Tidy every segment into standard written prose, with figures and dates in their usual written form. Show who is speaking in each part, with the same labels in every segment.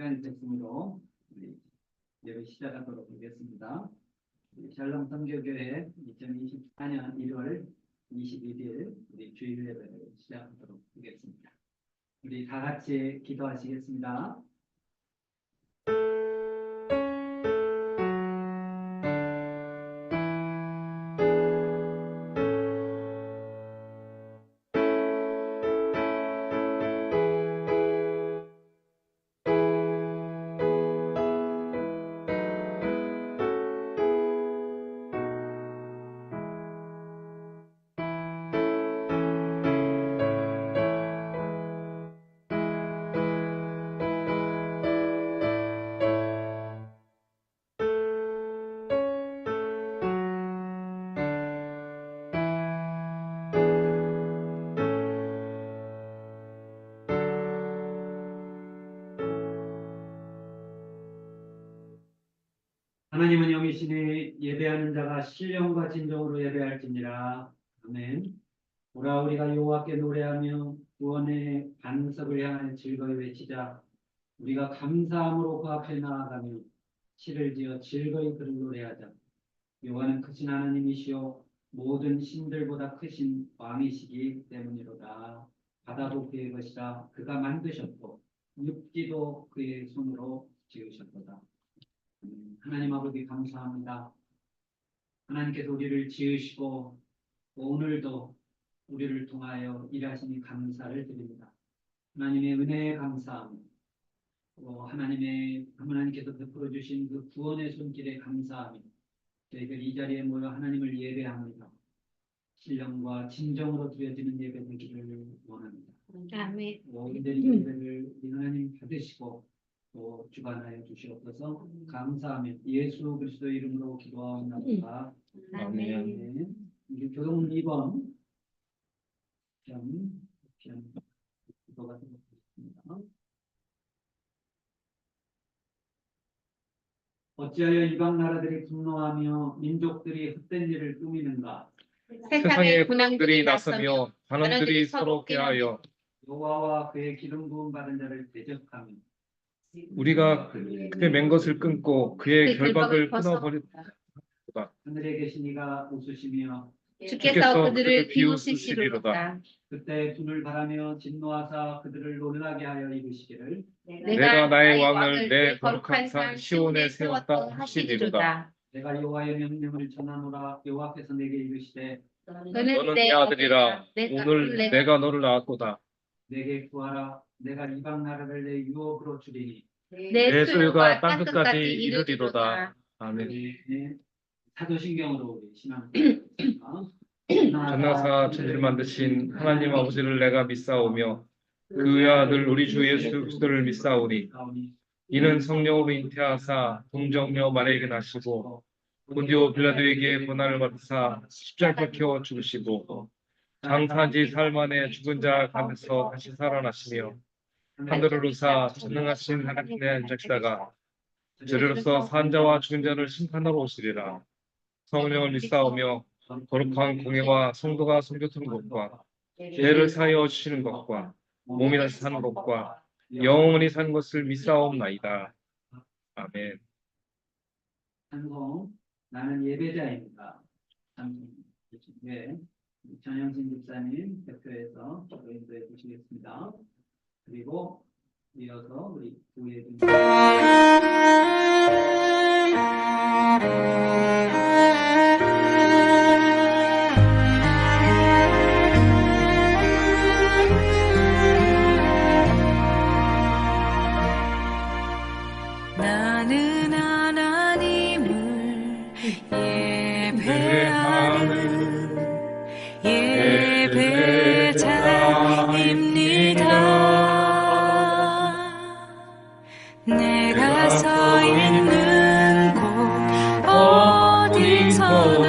Speaker 1: 시간이 됐으므로 우리 예배 시작하도록 하겠습니다. 샬롬 선교교회 2024년 1월 21일 우리 주일 예배를 시작하도록 하겠습니다. 우리 다 같이 기도하시겠습니다. 하나님은 영이시니 예배하는 자가 신령과 진정으로 예배할지니라. 아멘. 오라 우리가 여호와께 노래하며 구원의 반석을 향하여 즐거이 외치자. 우리가 감사함으로 그 앞에 나아가며 시를 지어 즐거이 그를 노래하자. 여호와는 크신 하나님이시요 모든 신들보다 크신 왕이시기 때문이로다. 바다도 그의 것이라. 그가 만드셨고 육지도 그의 손으로 지으셨도다. 하나님 아버지 감사합니다. 하나님께서 우리를 지으시고 오늘도 우리를 통하여 일하시니 감사를 드립니다. 하나님의 은혜에 감사하며 하나님께서 베풀어 주신 그 구원의 손길에 감사하며 저희들 이 자리에 모여 하나님을 예배합니다. 신령과 진정으로 드려지는 예배 되기를 원합니다.
Speaker 2: 아멘.
Speaker 1: 모든 예배를 하나님 받으시고 또 주관하여 주시옵소서. 감사하며 예수 그리스도 이름으로 기도하옵나이다.
Speaker 2: 아멘.
Speaker 1: 교동 2번 편 기도가 되겠습니다. 어찌하여 이방 나라들이 분노하며 민족들이 헛된 일을 꾸미는가?
Speaker 3: 세상의 군왕들이 나서며 관원들이 서로 꾀하여
Speaker 1: 여호와와 그의 기름 부음 받은 자를 대적하며
Speaker 3: 우리가 그의 맨 것을 끊고 그의 결박을 끊어버렸다.
Speaker 1: 하늘에 계신 이가 웃으시며
Speaker 2: 주께서 그들을 비웃으시리로다.
Speaker 1: 그때 분을 바라며 진노하사 그들을 놀라게 하여 이르시기를
Speaker 3: 내가 나의 왕을 내 거룩한 산 시온에 세웠다 하시리로다.
Speaker 1: 내가 여호와의 명령을 전하노라. 여호와께서 내게 이르시되
Speaker 3: 너는 내 아들이라. 오늘 내가 너를 낳았도다.
Speaker 1: 내게 구하라. 내가 이방 나라를 내 유업으로 주리니
Speaker 3: 내 소유가 땅끝까지 이르리로다. 아멘.
Speaker 1: 사도신경으로 우리 신앙
Speaker 3: 전능사 천지를 만드신 하나님 아버지를 내가 믿사오며 그의 아들 우리 주 예수 그리스도를 믿사오니 이는 성령으로 잉태하사 동정녀 마리아에게 나시고 본디오 빌라도에게 고난을 받으사 십자가에 박혀 죽으시고 장사지 사흘 만에 죽은 자 가운데서 다시 살아나시며 하늘을 오르사 전능하신 하나님의 앉으시다가 저리로서 산자와 죽은 자를 심판하러 오시리라. 성령을 믿사오며 거룩한 공예와 성도가 섬겨주는 것과 죄를 사하여 주시는 것과 몸이 다시 사는 것과 영원히 사는 것을 믿사옵나이다. 아멘.
Speaker 1: 찬송 나는 예배자입니다. 네, 전영신 집사님 대표해서 인도해 주시겠습니다. 그리고 이어서 우리 구의
Speaker 4: 나는 하나님을 예배하는 예배자입니다. 내가 서 있는 곳 어디서나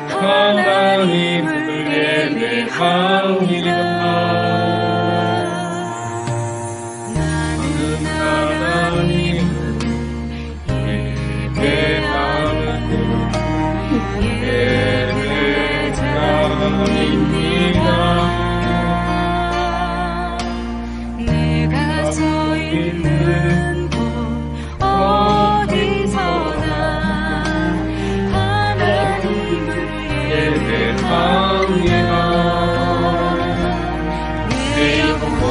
Speaker 4: 하나님을 예배합니다. 나는 하나님을 예배하는 예배자입니다. 내가 서 있는 있는 곳 어디서나 하나님을 예배합니다. 내 영혼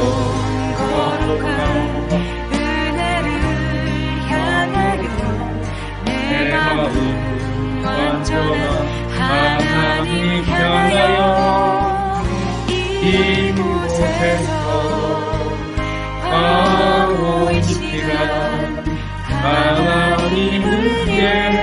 Speaker 4: 거룩한 은혜를 향하여 내 마음 완전한 하나님 향하여 이곳에서 바로 이 시간 하나님을 예배합니다.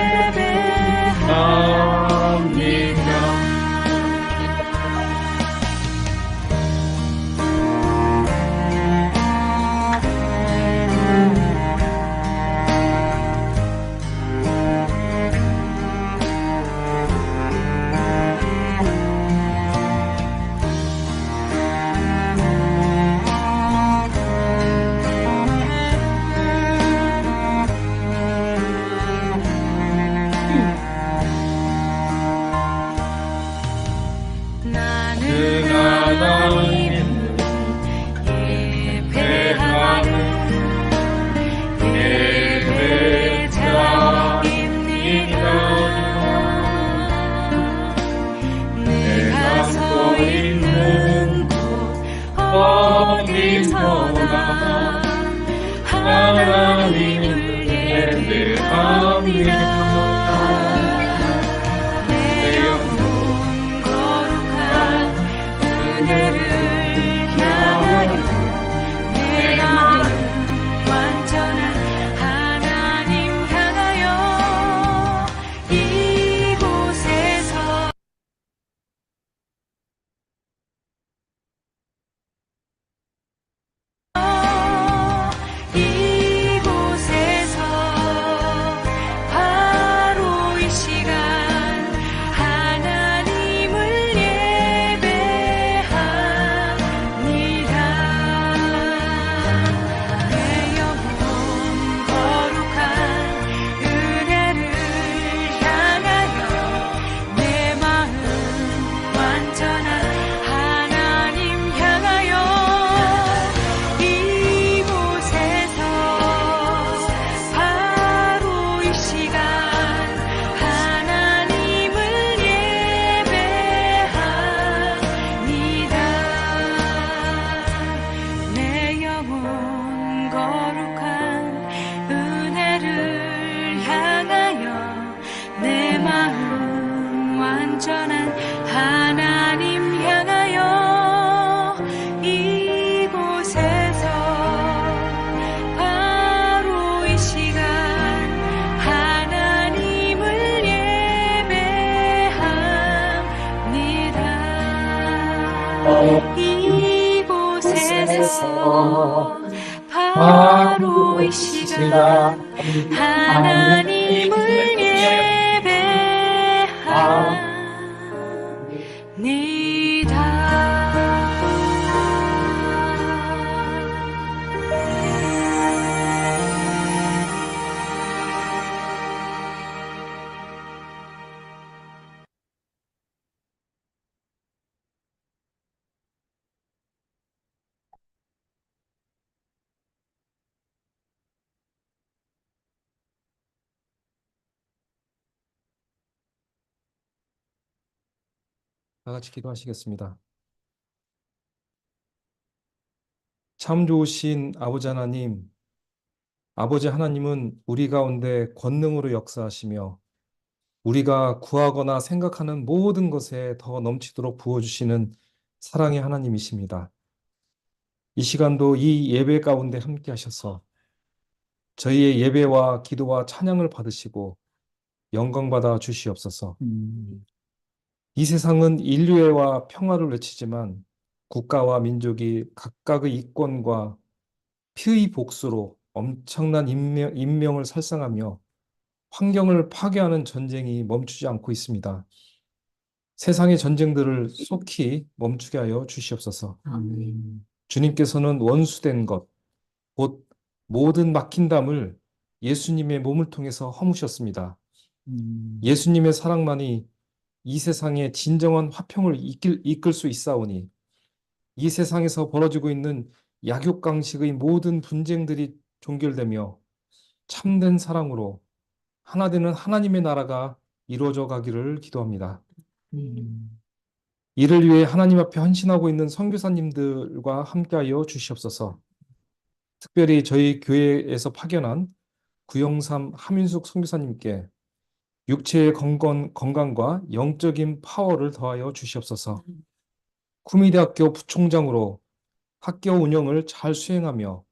Speaker 4: 나는 하나님을 예배하는 예배자입니다. 내가 서 있는 곳 어디서나 하나님을 예배합니다. 내 영혼 거룩한 은혜를 향하여 내 마음 완전한 하나님 향하여 이곳에서 바로 이 시간 하나님을 예배합니다. 내 영혼 거룩한 은혜를 향하여 내 마음 완전한 하나님 향하여 이곳에서 바로 이 시간 하나님을 예배합니다. 내 영혼 거룩한 은혜를 향하여 내 마음 완전한 하나님 향하여 이곳에서 바로 이 시간 하나님을 예배합니다. 이곳에서 바로 이 시간 하나님을
Speaker 5: 다 같이 기도하시겠습니다. 참 좋으신 아버지 하나님, 아버지 하나님은 우리 가운데 권능으로 역사하시며 우리가 구하거나 생각하는 모든 것에 더 넘치도록 부어주시는 사랑의 하나님이십니다. 이 시간도 이 예배 가운데 함께 하셔서 저희의 예배와 기도와 찬양을 받으시고 영광 받아 주시옵소서. 이 세상은 인류애와 평화를 외치지만 국가와 민족이 각각의 이권과 피의 복수로 엄청난 인명을 살상하며 환경을 파괴하는 전쟁이 멈추지 않고 있습니다. 세상의 전쟁들을 속히 멈추게 하여 주시옵소서. 주님께서는 원수된 것, 곧 모든 막힌 담을 예수님의 몸을 통해서 허무셨습니다. 예수님의 사랑만이 이 세상의 진정한 화평을 이끌 수 있사오니 이 세상에서 벌어지고 있는 약육강식의 모든 분쟁들이 종결되며 참된 사랑으로 하나 되는 하나님의 나라가 이루어져 가기를 기도합니다. 이를 위해 하나님 앞에 헌신하고 있는 선교사님들과 함께하여 주시옵소서. 특별히 저희 교회에서 파견한 구영삼 하민숙 선교사님께 육체의 건강과 영적인 파워를 더하여 주시옵소서. 구미대학교 부총장으로 학교 운영을 잘 수행하며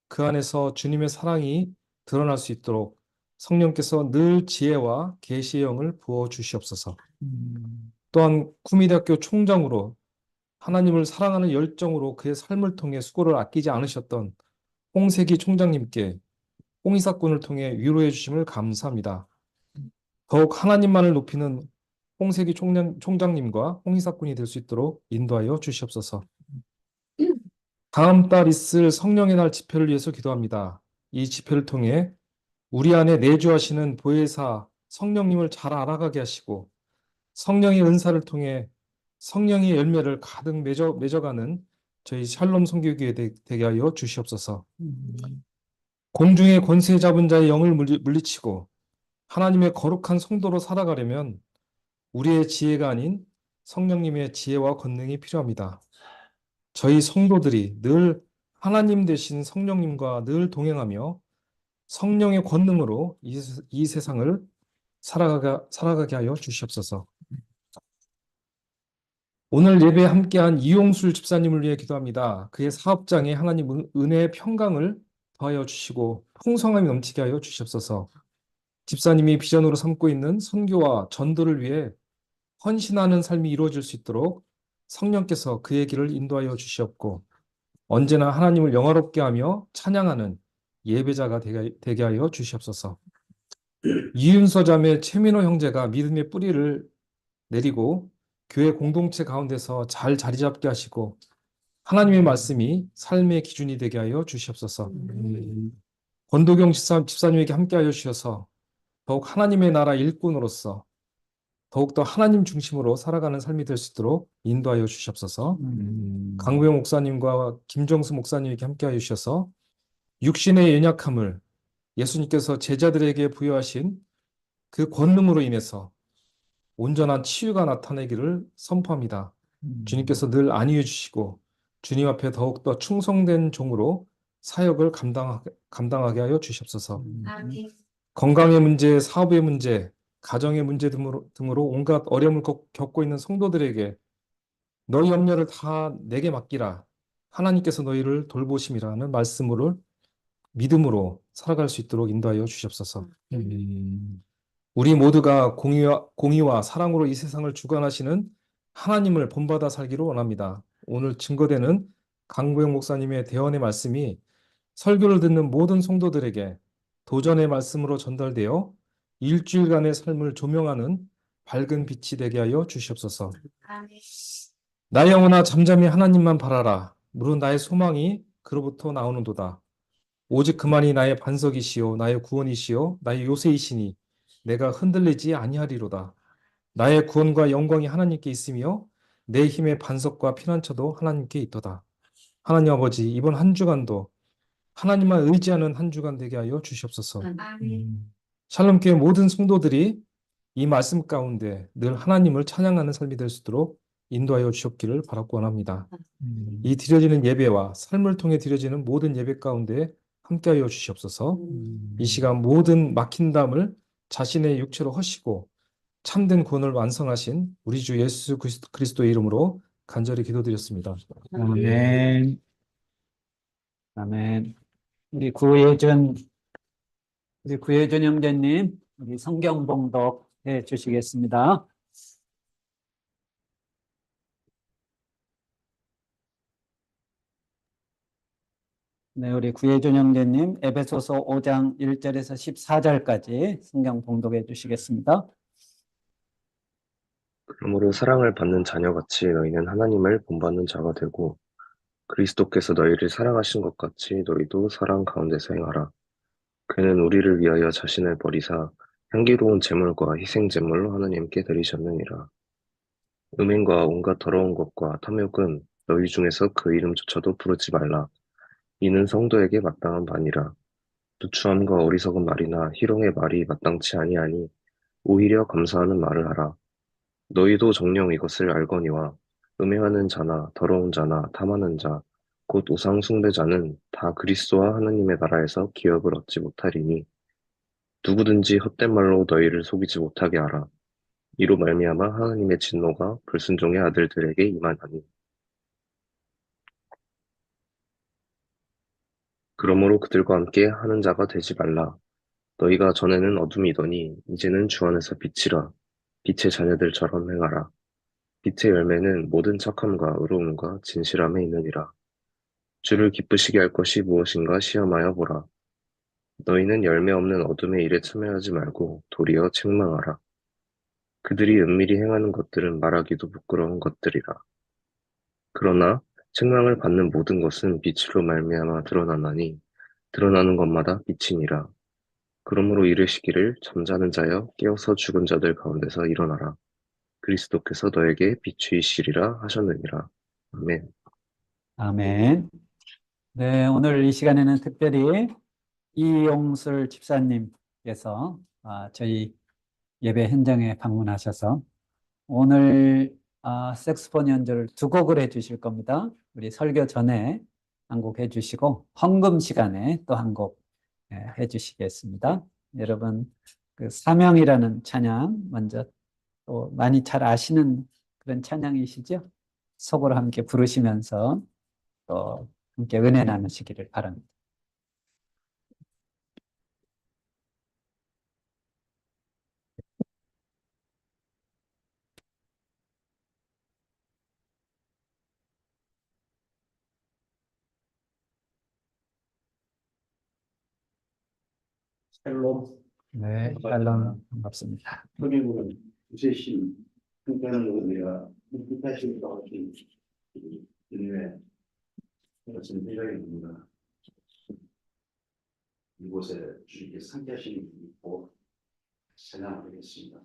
Speaker 5: 그 안에서 주님의 사랑이 드러날 수 있도록 성령께서 늘 지혜와 계시의 영을 부어 주시옵소서. 또한 구미대학교 총장으로 하나님을 사랑하는 열정으로 그의 삶을 통해 수고를 아끼지 않으셨던 홍세기 총장님께 홍의사건을 통해 위로해 주심을 감사합니다. 더욱 하나님만을 높이는 홍세기 총장님과 홍의사건이 될 수 있도록 인도하여 주시옵소서. 다음 달 있을 성령의 날 집회를 위해서 기도합니다. 이 집회를 통해 우리 안에 내주하시는 보혜사 성령님을 잘 알아가게 하시고 성령의 은사를 통해 성령의 열매를 가득 맺어가는 저희 샬롬 선교교회 되게 하여 주시옵소서. 공중의 권세 잡은 자의 영을 물리치고 하나님의 거룩한 성도로 살아가려면 우리의 지혜가 아닌 성령님의 지혜와 권능이 필요합니다. 저희 성도들이 늘 하나님 되신 성령님과 늘 동행하며 성령의 권능으로 이 세상을 살아가게 하여 주시옵소서. 오늘 예배에 함께한 이용술 집사님을 위해 기도합니다. 그의 사업장에 하나님 은혜의 평강을 더하여 주시고 풍성함이 넘치게 하여 주시옵소서. 집사님이 비전으로 삼고 있는 선교와 전도를 위해 헌신하는 삶이 이루어질 수 있도록 성령께서 그의 길을 인도하여 주시옵고 언제나 하나님을 영화롭게 하며 찬양하는 예배자가 되게 하여 주시옵소서. 이윤서 자매 최민호 형제가 믿음의 뿌리를 내리고 교회 공동체 가운데서 잘 자리 잡게 하시고 하나님의 말씀이 삶의 기준이 되게 하여 주시옵소서. 권도경 집사님에게 함께하여 주셔서 더욱 하나님의 나라 일꾼으로서 더욱더 하나님 중심으로 살아가는 삶이 될 수 있도록 인도하여 주시옵소서. 강구영 목사님과 김정수 목사님에게 함께하여 주셔서 육신의 연약함을 예수님께서 제자들에게 부여하신 그 권능으로 인해서 온전한 치유가 나타내기를 선포합니다. 주님께서 늘 안위해 주시고 주님 앞에 더욱더 충성된 종으로 사역을 감당하게 하여 주시옵소서.
Speaker 2: 아멘.
Speaker 5: 건강의 문제, 사업의 문제, 가정의 문제 등으로 온갖 어려움을 겪고 있는 성도들에게 너희 염려를 다 내게 맡기라. 하나님께서 너희를 돌보심이라는 말씀으로 믿음으로 살아갈 수 있도록 인도하여 주시옵소서. 우리 모두가 공의와 사랑으로 이 세상을 주관하시는 하나님을 본받아 살기를 원합니다. 오늘 증거되는 강구영 목사님의 대언의 말씀이 설교를 듣는 모든 성도들에게 도전의 말씀으로 전달되어 일주일간의 삶을 조명하는 밝은 빛이 되게 하여 주시옵소서.
Speaker 2: 아멘.
Speaker 5: 나의 영혼아 잠잠히 하나님만 바라라. 물은 나의 소망이 그로부터 나오는도다. 오직 그만이 나의 반석이시요 나의 구원이시요 나의 요새이시니 내가 흔들리지 아니하리로다. 나의 구원과 영광이 하나님께 있으며 내 힘의 반석과 피난처도 하나님께 있도다. 하나님 아버지, 이번 한 주간도 하나님만 의지하는 한 주간 되게 하여 주시옵소서.
Speaker 2: 아멘.
Speaker 5: 샬롬교회 모든 성도들이 이 말씀 가운데 늘 하나님을 찬양하는 삶이 될 수 있도록 인도하여 주셨기를 바라고 원합니다. 이 드려지는 예배와 삶을 통해 드려지는 모든 예배 가운데 함께하여 주시옵소서. 이 시간 모든 막힌 담을 자신의 육체로 허시고 참된 구원을 완성하신 우리 주 예수 그리스도의 이름으로 간절히 기도드렸습니다.
Speaker 6: 아멘. 아멘. 우리 구혜준 형제님, 우리 성경 봉독해 주시겠습니다. 네, 우리 구혜준 형제님, 에베소서 5장 1절에서 14절까지 성경 봉독해 주시겠습니다.
Speaker 7: 그러므로 사랑을 받는 자녀같이 너희는 하나님을 본받는 자가 되고 그리스도께서 너희를 사랑하신 것 같이 너희도 사랑 가운데서 행하라. 그는 우리를 위하여 자신을 버리사 향기로운 제물과 희생 제물로 하나님께 드리셨느니라. 음행과 온갖 더러운 것과 탐욕은 너희 중에서 그 이름조차도 부르지 말라. 이는 성도에게 마땅한 바니라. 누추함과 어리석은 말이나 희롱의 말이 마땅치 아니하니 오히려 감사하는 말을 하라. 너희도 정녕 이것을 알거니와 음행하는 자나 더러운 자나 탐하는 자, 곧 우상 숭배자는 다 그리스도와 하나님의 나라에서 기업을 얻지 못하리니 누구든지 헛된 말로 너희를 속이지 못하게 하라. 이로 말미암아 하나님의 진노가 불순종의 아들들에게 임하나니. 그러므로 그들과 함께 하는 자가 되지 말라. 너희가 전에는 어둠이더니 이제는 주 안에서 빛이라. 빛의 자녀들처럼 행하라. 빛의 열매는 모든 착함과 의로움과 진실함에 있느니라. 주를 기쁘시게 할 것이 무엇인가 시험하여 보라. 너희는 열매 없는 어둠의 일에 참여하지 말고 도리어 책망하라. 그들이 은밀히 행하는 것들은 말하기도 부끄러운 것들이라. 그러나 책망을 받는 모든 것은 빛으로 말미암아 드러나나니 드러나는 것마다 빛이니라. 그러므로 이르시기를 잠자는 자여 깨어서 죽은 자들 가운데서 일어나라. 그리스도께서 너에게 비추이시리라 하셨느니라. 아멘.
Speaker 6: 아멘. 네, 오늘 이 시간에는 특별히 이용술 집사님께서 저희 예배 현장에 방문하셔서 오늘 색스폰 연주를 두 곡을 해주실 겁니다. 우리 설교 전에 한 곡 해주시고 헌금 시간에 또 한 곡 해주시겠습니다. 여러분 그 사명이라는 찬양 먼저 또 많이 잘 아시는 그런 찬양이시죠? 속으로 함께 부르시면서 또 함께 은혜 나누시기를 바랍니다.
Speaker 8: 샬롬.
Speaker 6: 네, 샬롬 반갑습니다.
Speaker 8: 성경으로는 구세신 평가하는 은혜가 뜻하신 것 같은 은혜 같은 생각입니다. 이곳에 주님께 함께 하시는 분이 있고 찬양하겠습니다.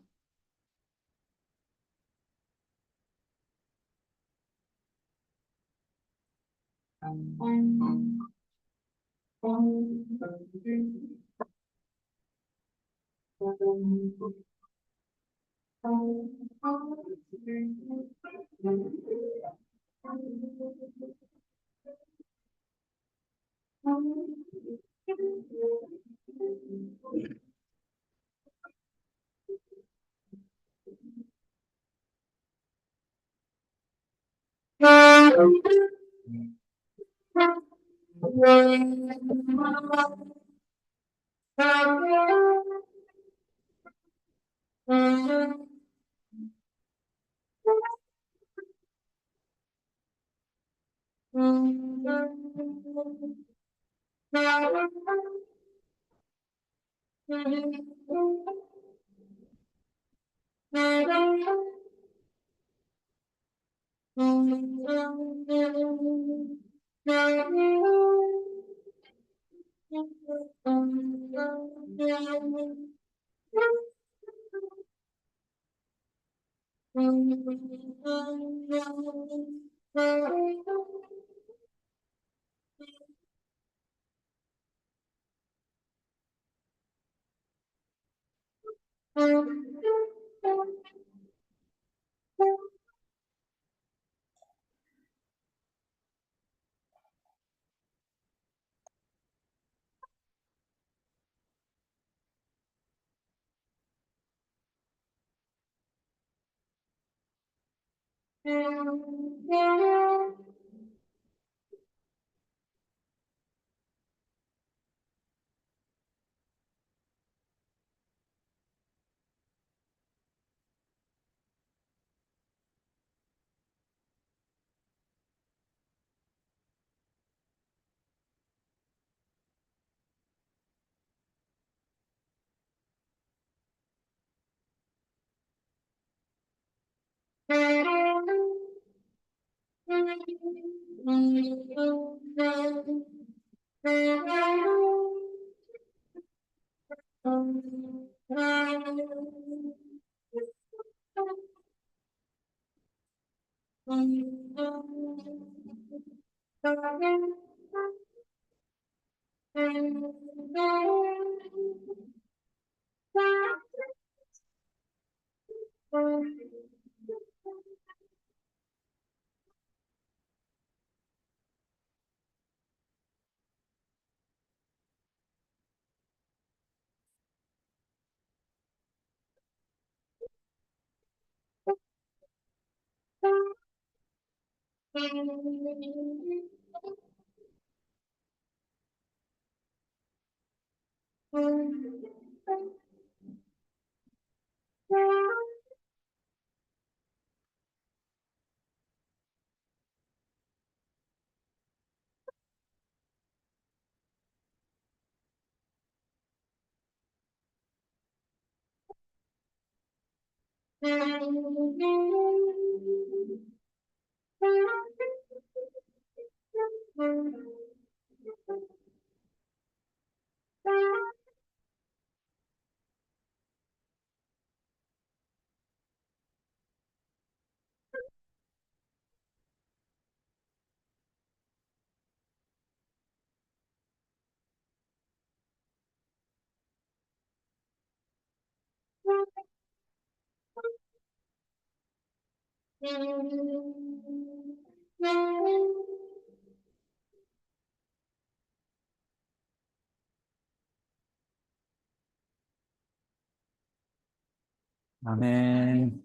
Speaker 6: 아멘.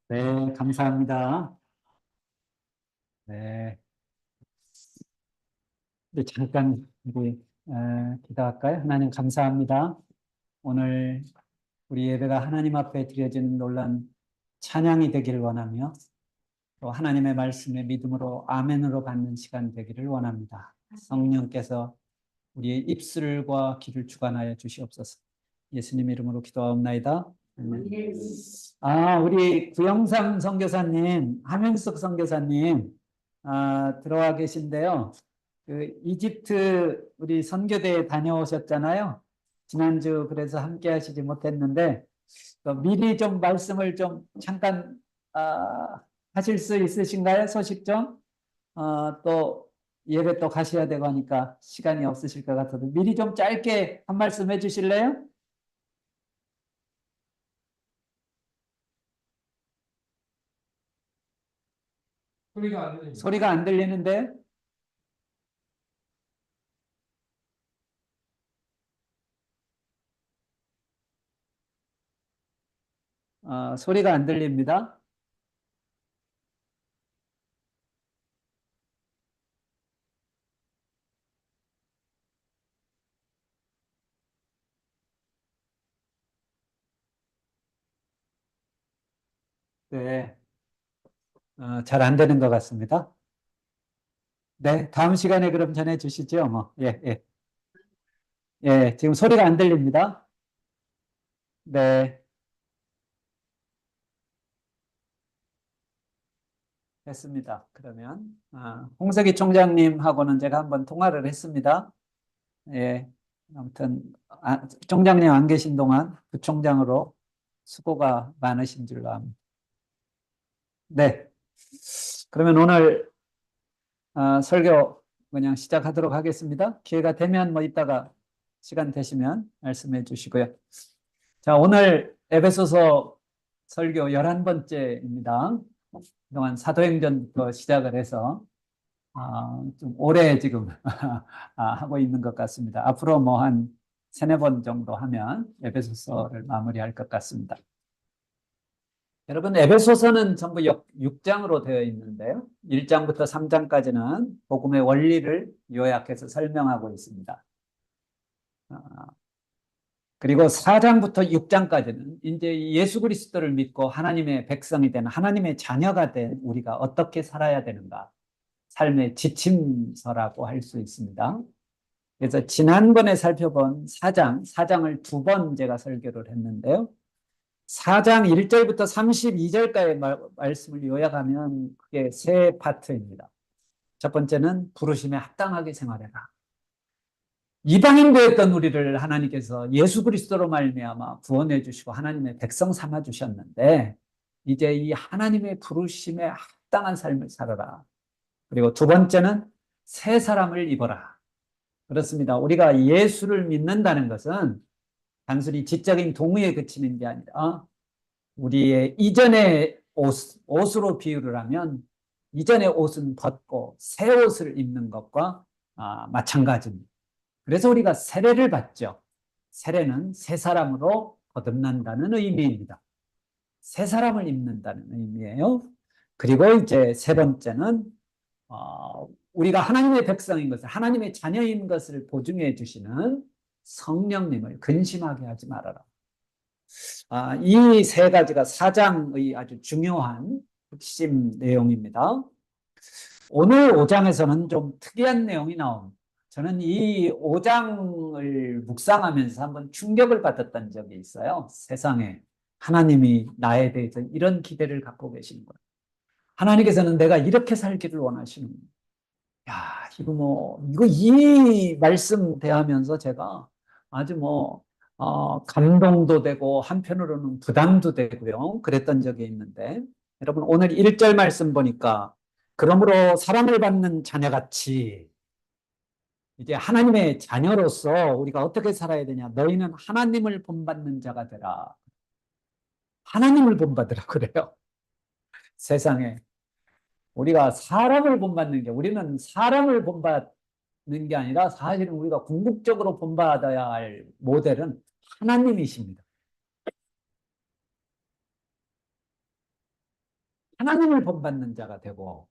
Speaker 6: 네, 감사합니다. 네. 우리 잠깐 우리 기도할까요? 하나님 감사합니다. 오늘 우리 예배가 하나님 앞에 드려지는 놀란 찬양이 되기를 원하며 또 하나님의 말씀에 믿음으로 아멘으로 받는 시간 되기를 원합니다. 성령께서 우리의 입술과 귀를 주관하여 주시옵소서. 예수님 이름으로 기도하옵나이다. 아멘. 우리 구영삼 선교사님, 함영숙 선교사님 들어와 계신데요. 그 이집트 우리 선교대에 다녀오셨잖아요. 지난주 그래서 함께 하시지 못했는데 미리 좀 말씀을 좀 잠깐 하실 수 있으신가요? 소식 좀? 또 예배 또 가셔야 되고 하니까 시간이 없으실 것 같아도 미리 좀 짧게 한 말씀 해주실래요? 소리가 안 들리는데? 소리가 안 들립니다. 네, 잘 안 되는 것 같습니다. 네, 다음 시간에 그럼 전해 주시죠. 뭐, 예, 지금 소리가 안 들립니다. 네, 됐습니다. 그러면 홍석희 총장님하고는 제가 한번 통화를 했습니다. 예, 아무튼 총장님 안 계신 동안 부총장으로 수고가 많으신 줄로 압니다. 네, 그러면 오늘 설교 그냥 시작하도록 하겠습니다. 기회가 되면 뭐 이따가 시간 되시면 말씀해 주시고요. 자, 오늘 에베소서 설교 11번째입니다. 그동안 사도행전부터 시작을 해서 좀 오래 지금 하고 있는 것 같습니다. 앞으로 뭐 한 3-4번 정도 하면 에베소서를 마무리할 것 같습니다. 여러분, 에베소서는 전부 6장으로 되어 있는데요. 1장부터 3장까지는 복음의 원리를 요약해서 설명하고 있습니다. 그리고 4장부터 6장까지는 이제 예수 그리스도를 믿고 하나님의 백성이 된 하나님의 자녀가 된 우리가 어떻게 살아야 되는가, 삶의 지침서라고 할 수 있습니다. 그래서 지난번에 살펴본 4장을 2번 제가 설교를 했는데요. 4장 1절부터 32절까지의 말씀을 요약하면 그게 3파트입니다. 첫 번째는 부르심에 합당하게 생활해라. 이방인 되었던 우리를 하나님께서 예수 그리스도로 말미암아 구원해 주시고 하나님의 백성 삼아 주셨는데 이제 이 하나님의 부르심에 합당한 삶을 살아라. 그리고 두 번째는 새 사람을 입어라. 그렇습니다. 우리가 예수를 믿는다는 것은 단순히 지적인 동의에 그치는 게 아니라 우리의 이전의 옷으로 비유를 하면 이전의 옷은 벗고 새 옷을 입는 것과 마찬가지입니다. 그래서 우리가 세례를 받죠. 세례는 새 사람으로 거듭난다는 의미입니다. 새 사람을 입는다는 의미예요. 그리고 이제 세 번째는 우리가 하나님의 백성인 것을, 하나님의 자녀인 것을 보증해 주시는 성령님을 근심하게 하지 말아라. 이 세 가지가 4장의 아주 중요한 핵심 내용입니다. 오늘 5장에서는 좀 특이한 내용이 나옵니다. 저는 이 5장을 묵상하면서 한번 충격을 받았던 적이 있어요. 세상에 하나님이 나에 대해서 이런 기대를 갖고 계시는 거예요. 하나님께서는 내가 이렇게 살기를 원하시는 거예요. 야, 이거 이 말씀 대하면서 제가 아주 감동도 되고 한편으로는 부담도 되고요. 그랬던 적이 있는데, 여러분 오늘 1절 말씀 보니까 그러므로 사랑을 받는 자녀같이 이제 하나님의 자녀로서 우리가 어떻게 살아야 되냐? 너희는 하나님을 본받는 자가 되라. 하나님을 본받으라 그래요. 세상에 우리가 사람을 본받는 게, 우리는 사람을 본받는 게 아니라 사실은 우리가 궁극적으로 본받아야 할 모델은 하나님이십니다. 하나님을 본받는 자가 되고,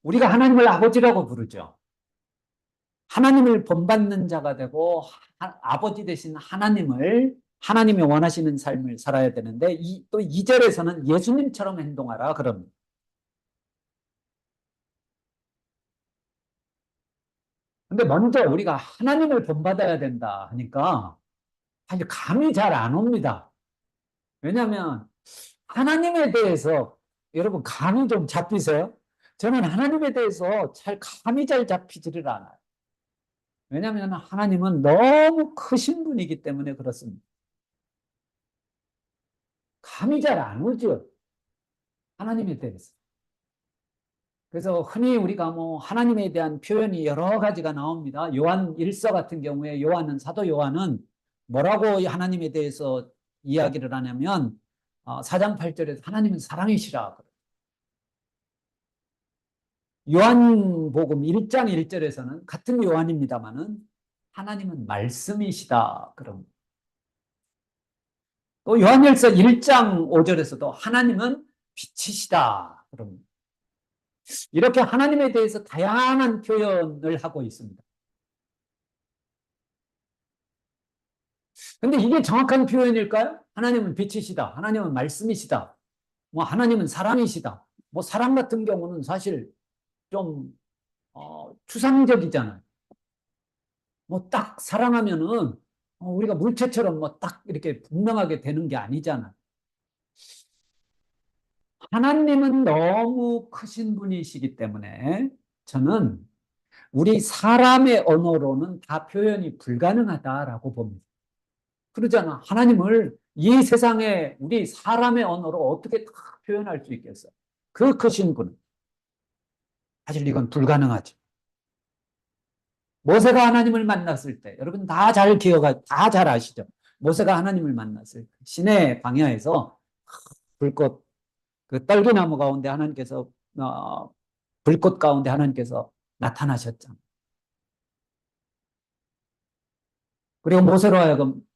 Speaker 6: 우리가 하나님을 아버지라고 부르죠. 하나님을 본받는 자가 되고 아버지 되신 하나님이 원하시는 삶을 살아야 되는데, 또 2절에서는 예수님처럼 행동하라 그럽니다. 근데 먼저 우리가 하나님을 본받아야 된다 하니까 사실 감이 잘 안 옵니다. 왜냐하면 하나님에 대해서 여러분 감이 좀 잡히세요? 저는 하나님에 대해서 감이 잘 잡히지를 않아요. 왜냐하면 하나님은 너무 크신 분이기 때문에 그렇습니다. 감이 잘 안 오죠. 하나님에 대해서. 그래서 흔히 우리가 하나님에 대한 표현이 여러 가지가 나옵니다. 요한 1서 같은 경우에 사도 요한은 뭐라고 하나님에 대해서 이야기를 하냐면 4장 8절에서 하나님은 사랑이시라. 요한복음 1장 1절에서는 같은 요한입니다만은 하나님은 말씀이시다. 그럼 또 요한일서 1장 5절에서도 하나님은 빛이시다. 그럼 이렇게 하나님에 대해서 다양한 표현을 하고 있습니다. 근데 이게 정확한 표현일까요? 하나님은 빛이시다. 하나님은 말씀이시다. 하나님은 사랑이시다. 사랑 같은 경우는 사실 좀 추상적이잖아요. 딱 사랑하면은 우리가 물체처럼 딱 이렇게 분명하게 되는 게 아니잖아요. 하나님은 너무 크신 분이시기 때문에 저는 우리 사람의 언어로는 다 표현이 불가능하다라고 봅니다. 그러잖아. 하나님을 이 세상에 우리 사람의 언어로 어떻게 다 표현할 수 있겠어요? 그 크신 분은. 사실 이건 불가능하죠. 모세가 하나님을 만났을 때, 여러분 다 잘 아시죠? 모세가 하나님을 만났을 때 시내 광야에서 불꽃, 그 떨기나무 가운데 하나님께서 불꽃 가운데 하나님께서 나타나셨잖아요. 그리고 모세로 하여금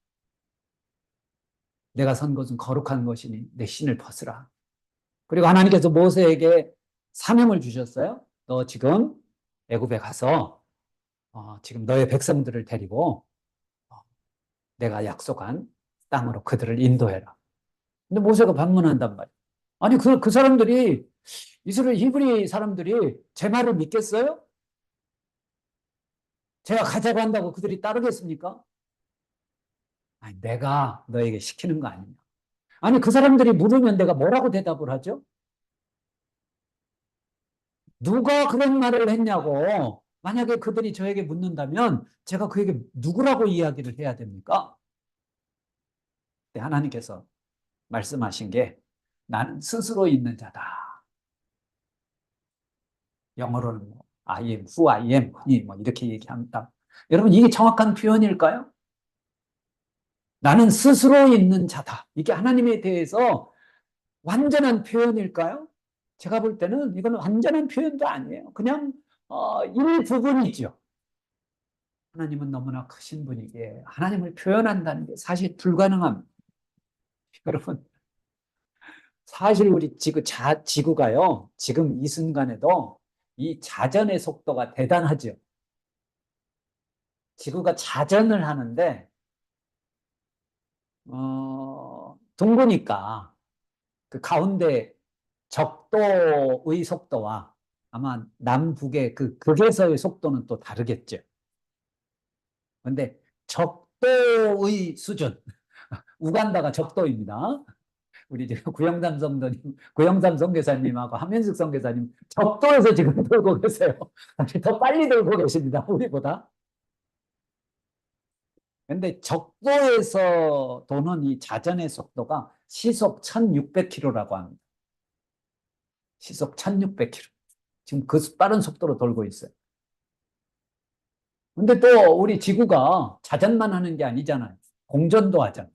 Speaker 6: 내가 선 곳은 거룩한 것이니 내 신을 벗으라. 그리고 하나님께서 모세에게 사명을 주셨어요. 너 지금 애굽에 가서 지금 너의 백성들을 데리고 내가 약속한 땅으로 그들을 인도해라. 근데 모세가 반문한단 말이에요. 아니 그 사람들이, 이스라엘 히브리 사람들이 제 말을 믿겠어요? 제가 가자고 한다고 그들이 따르겠습니까? 아니, 내가 너에게 시키는 거 아니냐. 아니 그 사람들이 물으면 내가 뭐라고 대답을 하죠? 누가 그런 말을 했냐고 만약에 그들이 저에게 묻는다면 제가 그에게 누구라고 이야기를 해야 됩니까? 하나님께서 말씀하신 게 나는 스스로 있는 자다. 영어로는 뭐 I am who I am 뭐 이렇게 얘기합니다. 여러분 이게 정확한 표현일까요? 나는 스스로 있는 자다. 이게 하나님에 대해서 완전한 표현일까요? 제가 볼 때는 이건 완전한 표현도 아니에요. 그냥 일부분이죠. 하나님은 너무나 크신 분이기에 하나님을 표현한다는 게 사실 불가능합니다. 여러분 사실 우리 지구가요 지금 이 순간에도 이 자전의 속도가 대단하죠. 지구가 자전을 하는데 둥그니까 그 가운데 적도의 속도와 아마 남북의 그 극에서의 속도는 또 다르겠죠. 그런데 적도의 수준, 우간다가 적도입니다. 우리 지금 구영삼 선교사님하고 한면숙 선교사님 적도에서 지금 돌고 계세요. 더 빨리 돌고 계십니다. 우리보다. 근데 적도에서 도는 이 자전의 속도가 시속 1600km라고 합니다. 시속 1600km. 지금 그 빠른 속도로 돌고 있어요. 근데 또 우리 지구가 자전만 하는 게 아니잖아요. 공전도 하잖아요.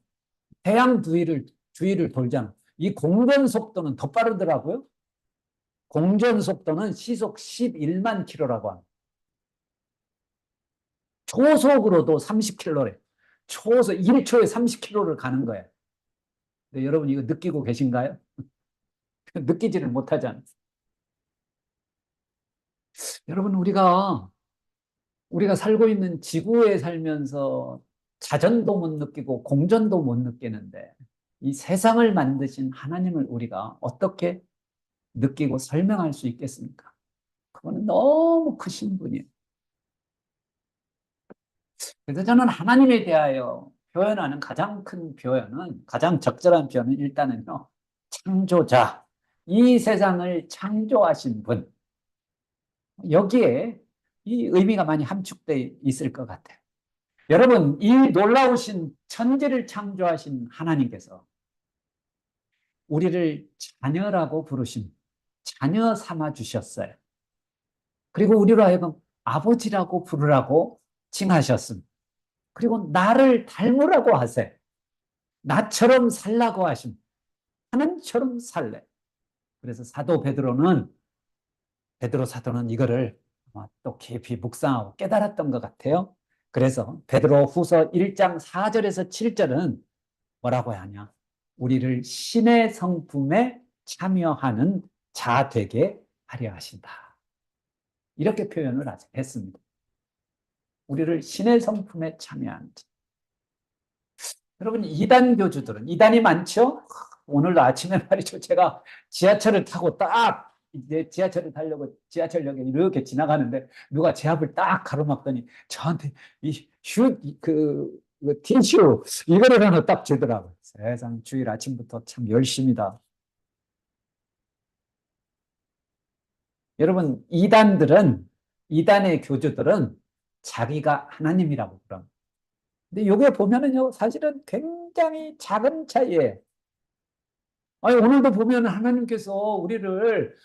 Speaker 6: 태양 주위를 돌잖아요. 이 공전 속도는 더 빠르더라고요. 공전 속도는 시속 11만 km라고 합니다. 초속으로도 30km래. 초속 1초에 30km를 가는 거예요. 근데 여러분 이거 느끼고 계신가요? 느끼지를 못하잖아요. 여러분 우리가 살고 있는 지구에 살면서 자전도 못 느끼고 공전도 못 느끼는데 이 세상을 만드신 하나님을 우리가 어떻게 느끼고 설명할 수 있겠습니까? 그거는 너무 크신 분이에요. 그래서 저는 하나님에 대하여 표현하는 가장 큰 표현은, 가장 적절한 표현은 일단은요, 창조자, 이 세상을 창조하신 분, 여기에 이 의미가 많이 함축되어 있을 것 같아요. 여러분, 이 놀라우신 천지를 창조하신 하나님께서 우리를 자녀라고 부르신, 자녀 삼아 주셨어요. 그리고 우리로 하여금 아버지라고 부르라고 칭하셨습니다. 그리고 나를 닮으라고 하세요. 나처럼 살라고 하십니다. 하나님처럼 살래. 그래서 베드로 사도는 이거를 또 깊이 묵상하고 깨달았던 것 같아요. 그래서 베드로 후서 1장 4절에서 7절은 뭐라고 하냐? 우리를 신의 성품에 참여하는 자 되게 하려 하신다. 이렇게 표현을 했습니다. 우리를 신의 성품에 참여하는 자. 여러분 이단 교주들은, 이단이 많죠? 오늘도 아침에 말이죠. 제가 지하철을 타고 딱 이제 지하철을 타려고 지하철역에 이렇게 지나가는데 누가 제 앞을 딱 가로막더니 저한테 티슈 이거를 하나 딱 주더라고요. 세상 주일 아침부터 참 열심이다. 여러분 이단의 교주들은 자기가 하나님이라고 그럽니다. 근데 요게 보면은요 사실은 굉장히 작은 차이예요. 아니, 오늘도 보면 하나님께서 우리를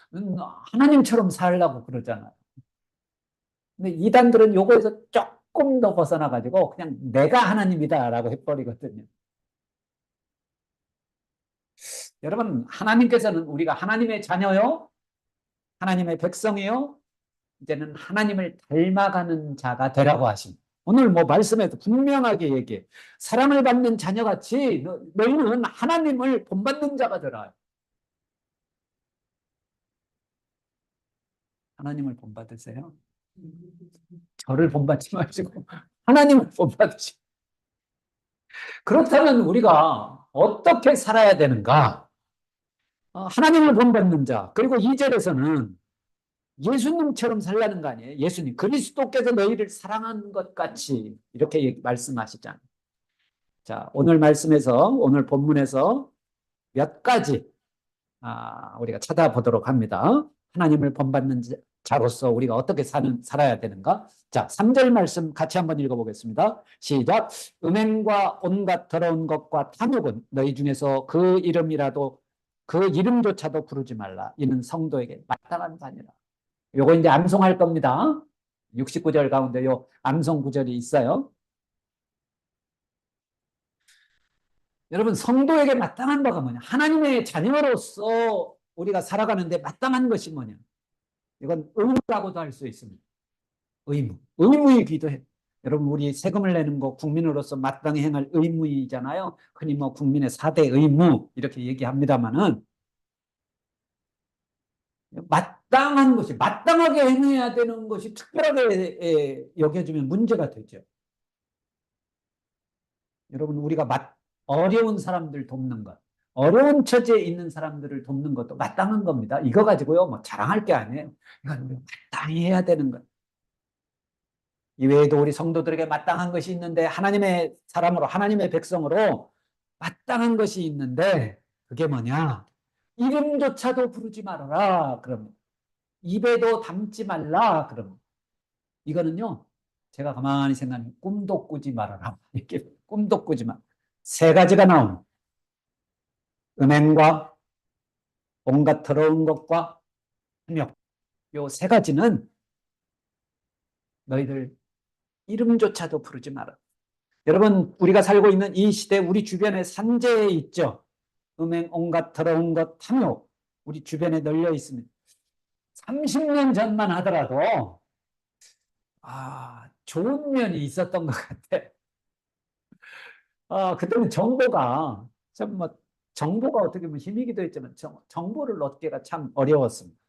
Speaker 6: 하나님처럼 살라고 그러잖아요. 근데 이단들은 요거에서 조금 더 벗어나가지고 그냥 내가 하나님이다라고 해버리거든요. 여러분, 하나님께서는 우리가 하나님의 자녀요, 하나님의 백성이요, 이제는 하나님을 닮아가는 자가 되라고 하십니다. 오늘 말씀에도 분명하게 얘기해. 사랑을 받는 자녀같이 너희는 하나님을 본받는 자가 되라. 하나님을 본받으세요. 저를 본받지 마시고 하나님을 본받으시고. 그렇다면 우리가 어떻게 살아야 되는가? 하나님을 본받는 자. 그리고 2절에서는 예수님처럼 살라는 거 아니에요? 예수님, 그리스도께서 너희를 사랑한 것 같이 이렇게 말씀하시잖아요. 자, 오늘 말씀에서, 오늘 본문에서 몇 가지 우리가 찾아보도록 합니다. 하나님을 본받는 자로서 우리가 어떻게 살아야 되는가? 자, 3절 말씀 같이 한번 읽어보겠습니다. 시작. 음행과 온갖 더러운 것과 탐욕은 너희 중에서 그 이름이라도 그 이름조차도 부르지 말라. 이는 성도에게 마땅한 자니라. 요거 이제 암송할 겁니다. 69절 가운데 요 암송 구절이 있어요. 여러분, 성도에게 마땅한 바가 뭐냐? 하나님의 자녀로서 우리가 살아가는데 마땅한 것이 뭐냐? 이건 의무라고도 할 수 있습니다. 의무. 의무이기도 해요. 여러분, 우리 세금을 내는 거 국민으로서 마땅히 행할 의무이잖아요. 흔히 뭐 국민의 4대 의무 이렇게 얘기합니다만은 마땅한 것이, 마땅하게 행해야 되는 것이 특별하게 여겨지면 문제가 되죠. 여러분, 우리가 어려운 사람들 돕는 것, 어려운 처지에 있는 사람들을 돕는 것도 마땅한 겁니다. 이거 가지고요, 뭐 자랑할 게 아니에요. 이건 마땅히 해야 되는 것. 이외에도 우리 성도들에게 마땅한 것이 있는데, 하나님의 사람으로, 하나님의 백성으로 마땅한 것이 있는데, 그게 뭐냐? 이름조차도 부르지 말아라. 그럼 입에도 담지 말라. 그럼 이거는요, 제가 가만히 생각하면 꿈도 꾸지 말아라. 이렇게 꿈도 꾸지 마. 세 가지가 나옵니다. 음행과 온갖 더러운 것과 탐욕. 요 세 가지는 너희들 이름조차도 부르지 마라. 여러분, 우리가 살고 있는 이 시대, 우리 주변에 산재에 있죠. 음행, 온갖 더러운 것, 탐욕. 우리 주변에 널려 있습니다. 30년 전만 하더라도 좋은 면이 있었던 것 같아. 그때는 정보가 참 뭐 정보가 어떻게 보면 힘이기도 했지만 정보를 얻기가 참 어려웠습니다.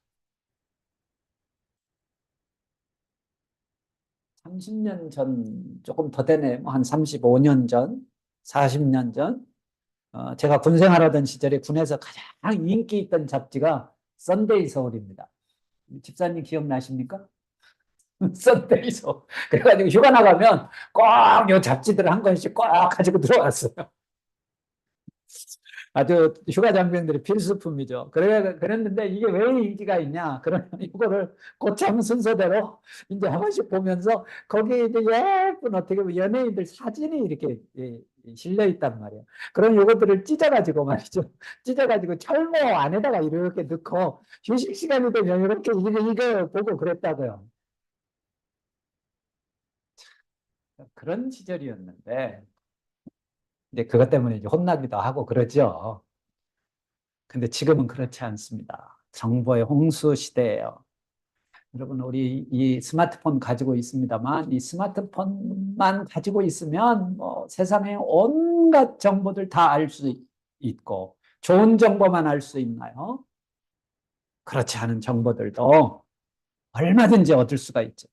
Speaker 6: 30년 전, 조금 더 되네. 한 35년 전, 40년 전. 제가 군 생활하던 시절에 군에서 가장 인기 있던 잡지가 썬데이 서울입니다. 집사님 기억나십니까? 썬데이 서울. 그래가지고 휴가 나가면 꼭 요 잡지들 한 권씩 꼭 가지고 들어왔어요. 아주 휴가 장병들의 필수품이죠. 그랬는데 이게 왜 인기가 있냐? 그러면 이거를 고참 순서대로 이제 한 번씩 보면서 거기에 이제 예쁜 어떻게 보면 연예인들 사진이 이렇게 실려 있단 말이에요. 그럼 이것들을 찢어가지고 말이죠. 찢어가지고 철모 안에다가 이렇게 넣고 휴식 시간이 되면 이렇게 이거 보고 그랬다고요. 그런 시절이었는데, 이제 그것 때문에 이제 혼나기도 하고 그러죠. 근데 지금은 그렇지 않습니다. 정보의 홍수 시대예요. 여러분, 우리 이 스마트폰 가지고 있습니다만, 이 스마트폰만 가지고 있으면 뭐 세상의 온갖 정보들 다 알 수 있고, 좋은 정보만 알 수 있나요? 그렇지 않은 정보들도 얼마든지 얻을 수가 있죠.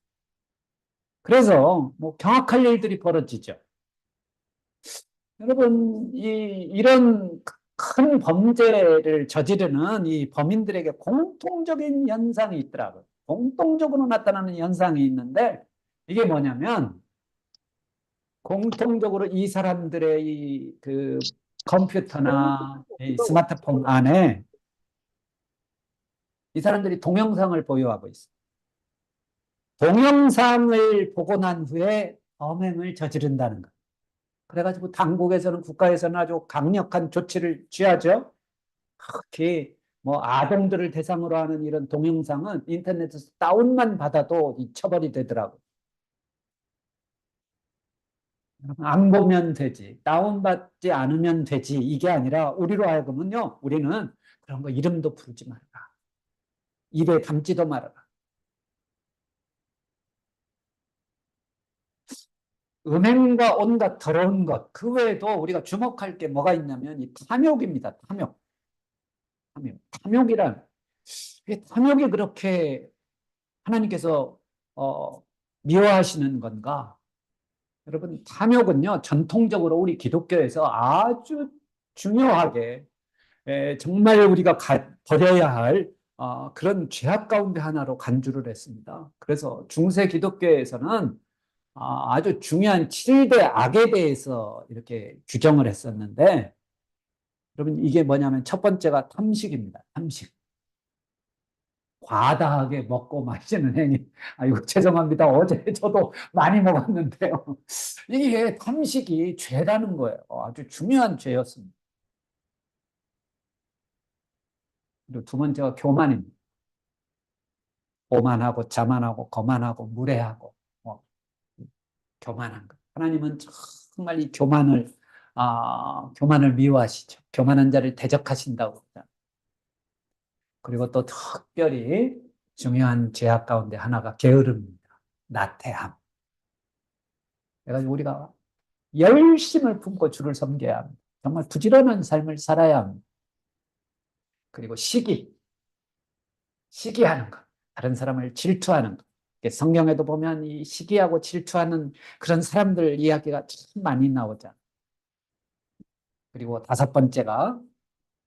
Speaker 6: 그래서 뭐 경악할 일들이 벌어지죠. 여러분, 이런 큰 범죄를 저지르는 이 범인들에게 공통적인 현상이 있더라고요. 공통적으로 나타나는 현상이 있는데, 이게 뭐냐면, 공통적으로 이 사람들의 그 컴퓨터나 이 스마트폰 안에 이 사람들이 동영상을 보유하고 있어요. 동영상을 보고 난 후에 범행을 저지른다는 것. 그래가지고 당국에서는, 국가에서는 아주 강력한 조치를 취하죠. 특히 뭐 아동들을 대상으로 하는 이런 동영상은 인터넷에서 다운만 받아도 처벌이 되더라고요. 안 보면 되지, 다운받지 않으면 되지, 이게 아니라 우리로 하여금은요, 우리는 그런 거 이름도 부르지 말아라. 입에 담지도 말아라. 음행과 온갖 더러운 것, 그 외에도 우리가 주목할 게 뭐가 있냐면 이 탐욕입니다. 탐욕. 탐욕이란, 탐욕이 그렇게 하나님께서 미워하시는 건가? 여러분, 탐욕은요, 전통적으로 우리 기독교에서 아주 중요하게 정말 우리가 버려야 할 그런 죄악 가운데 하나로 간주를 했습니다. 그래서 중세 기독교에서는 아주 중요한 7대 악에 대해서 이렇게 규정을 했었는데, 여러분, 이게 뭐냐면 첫 번째가 탐식입니다. 탐식. 과다하게 먹고 마시는 행위. 아이고, 죄송합니다. 어제 저도 많이 먹었는데요. 이게 탐식이 죄라는 거예요. 아주 중요한 죄였습니다. 그리고 두 번째가 교만입니다. 오만하고 자만하고 거만하고 무례하고 뭐, 교만한 것. 하나님은 정말 이 교만을 미워하시죠. 교만한 자를 대적하신다고. 그리고 또 특별히 중요한 죄악 가운데 하나가 게으름입니다. 나태함. 그래가지고 우리가 열심을 품고 주를 섬겨야 합니다. 정말 부지런한 삶을 살아야 합니다. 그리고 시기하는 것. 다른 사람을 질투하는 것. 성경에도 보면 이 시기하고 질투하는 그런 사람들 이야기가 참 많이 나오잖아요. 그리고 다섯 번째가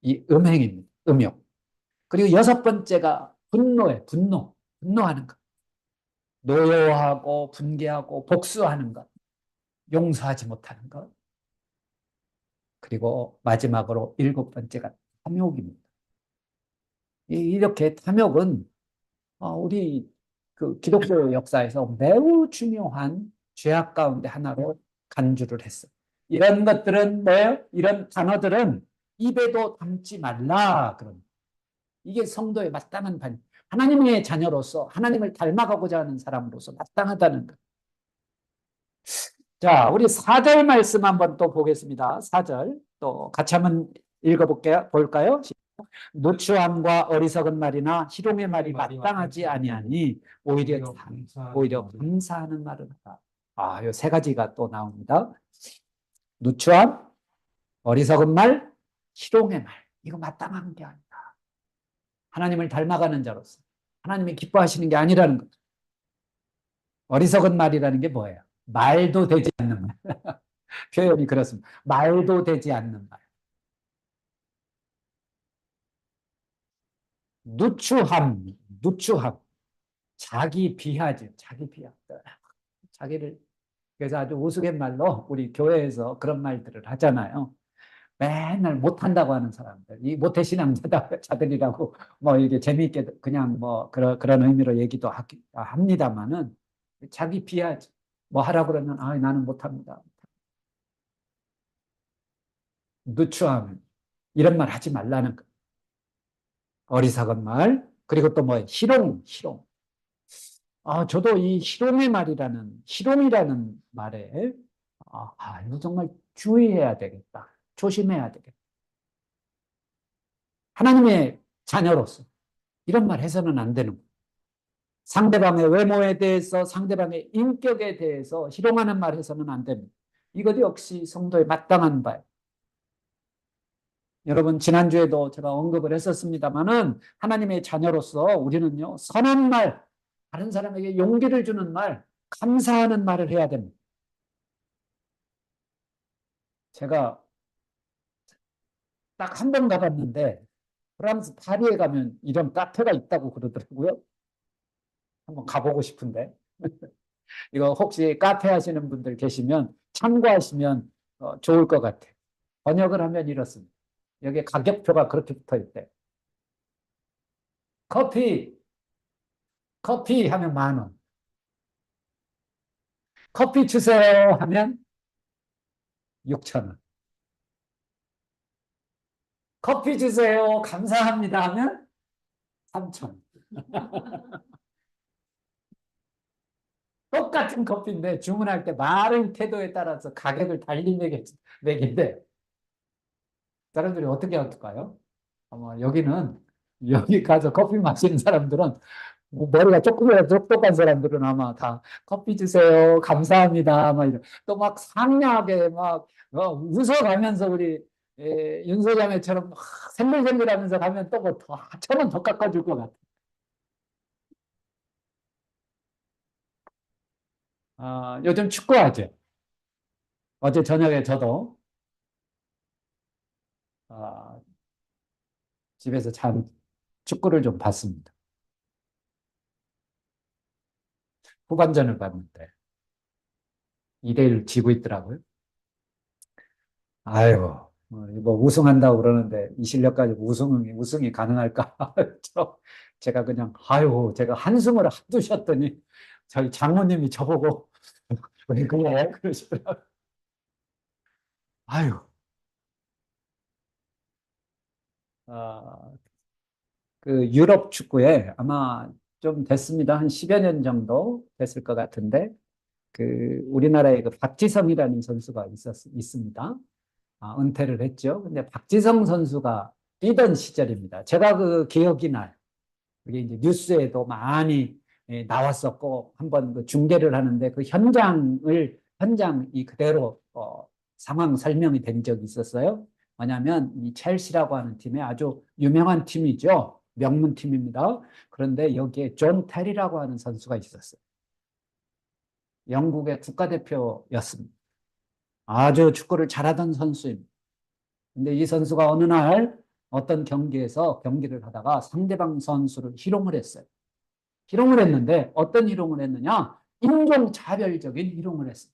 Speaker 6: 이 음행입니다. 음욕. 그리고 여섯 번째가 분노하는 것. 노여워하고 분개하고 복수하는 것. 용서하지 못하는 것. 그리고 마지막으로 일곱 번째가 탐욕입니다. 이렇게 탐욕은 우리 그 기독교 역사에서 매우 중요한 죄악 가운데 하나로 간주를 했어요. 이런 것들은 뭐예요? 이런 단어들은 입에도 담지 말라. 그런 이게 성도의 마땅한 반. 하나님의 자녀로서 하나님을 닮아가고자 하는 사람으로서 마땅하다는 것. 자, 우리 4절 말씀 한번 또 보겠습니다. 4절 또 같이 한번 볼까요? 누추함과 어리석은 말이나 희롱의 말이 마땅하지 아니하니 오히려 감사하는 말을 하라. 요 세 가지가 또 나옵니다. 누추함, 어리석은 말, 희롱의 말. 이거 마땅한 게 아니다. 하나님을 닮아가는 자로서 하나님이 기뻐하시는 게 아니라는 거죠. 어리석은 말이라는 게 뭐예요? 말도 되지 않는 말. 표현이 그렇습니다. 말도 되지 않는 말. 누추함. 자기 비하죠. 자기 비하. 자기를, 그래서 아주 우스갯말로 우리 교회에서 그런 말들을 하잖아요. 맨날 못한다고 하는 사람들, 이 모태신앙자들이라고 뭐 이게 재미있게 그냥 뭐 그런 의미로 얘기도 합니다만은 자기 비하지. 뭐 하라고 그러면 나는 못합니다. 누추함. 이런 말 하지 말라는 거. 어리석은 말. 그리고 또 뭐 희롱. 저도 이 희롱이라는 말에 이거 정말 주의해야 되겠다. 조심해야 되겠다. 하나님의 자녀로서 이런 말 해서는 안 되는 거예요. 상대방의 외모에 대해서, 상대방의 인격에 대해서 희롱하는 말 해서는 안 됩니다. 이것 역시 성도의 마땅한 바예요. 여러분, 지난주에도 제가 언급을 했었습니다만은 하나님의 자녀로서 우리는요, 선한 말, 다른 사람에게 용기를 주는 말, 감사하는 말을 해야 됩니다. 제가 딱 한 번 가봤는데 프랑스 파리에 가면 이런 카페가 있다고 그러더라고요. 한번 가보고 싶은데 이거 혹시 카페 하시는 분들 계시면 참고하시면 좋을 것 같아요. 번역을 하면 이렇습니다. 여기에 가격표가 그렇게 붙어 있대. 커피 하면 10,000원. 커피 주세요 하면 6,000원. 커피 주세요 감사합니다 하면 3,000원. 똑같은 커피인데 주문할 때 말의 태도에 따라서 가격을 달리 매긴데 사람들이 어떻게 할까요? 아마 여기 가서 커피 마시는 사람들은 머리가 조금이라도 똑똑한 사람들은 아마 다 커피 주세요 감사합니다 막 이런 또막 상냥하게 막 웃어가면서 우리 윤소자매처럼 막 생글생글하면서 가면 또 뭐 더 1,000원 더 깎아줄 것 같아. 요즘 축구하죠. 어제 저녁에 저도 집에서 축구를 좀 봤습니다. 후반전을 봤는데 2대1 지고 있더라고요. 아유, 뭐 우승한다고 그러는데 이 실력 가지고 우승이 가능할까? 제가 그냥 제가 한숨을 하도 쉬었더니 저희 장모님이 저보고 왜 그래? 그러시더라고요. 아유. 그 유럽 축구에 아마 좀 됐습니다. 한 10여 년 정도 됐을 것 같은데, 그 우리나라에 그 박지성이라는 선수가 있습니다. 은퇴를 했죠. 근데 박지성 선수가 뛰던 시절입니다. 제가 그 기억이 나요. 그게 이제 뉴스에도 많이 나왔었고, 한번 그 중계를 하는데 그 현장이 그대로 상황 설명이 된 적이 있었어요. 뭐냐면 이 첼시라고 하는 팀에 아주 유명한 팀이죠. 명문 팀입니다. 그런데 여기에 존 테리라고 하는 선수가 있었어요. 영국의 국가대표였습니다. 아주 축구를 잘하던 선수입니다. 근데 이 선수가 어느 날 어떤 경기에서 경기를 하다가 상대방 선수를 희롱을 했어요. 희롱을 했는데 어떤 희롱을 했느냐? 인종차별적인 희롱을 했어요.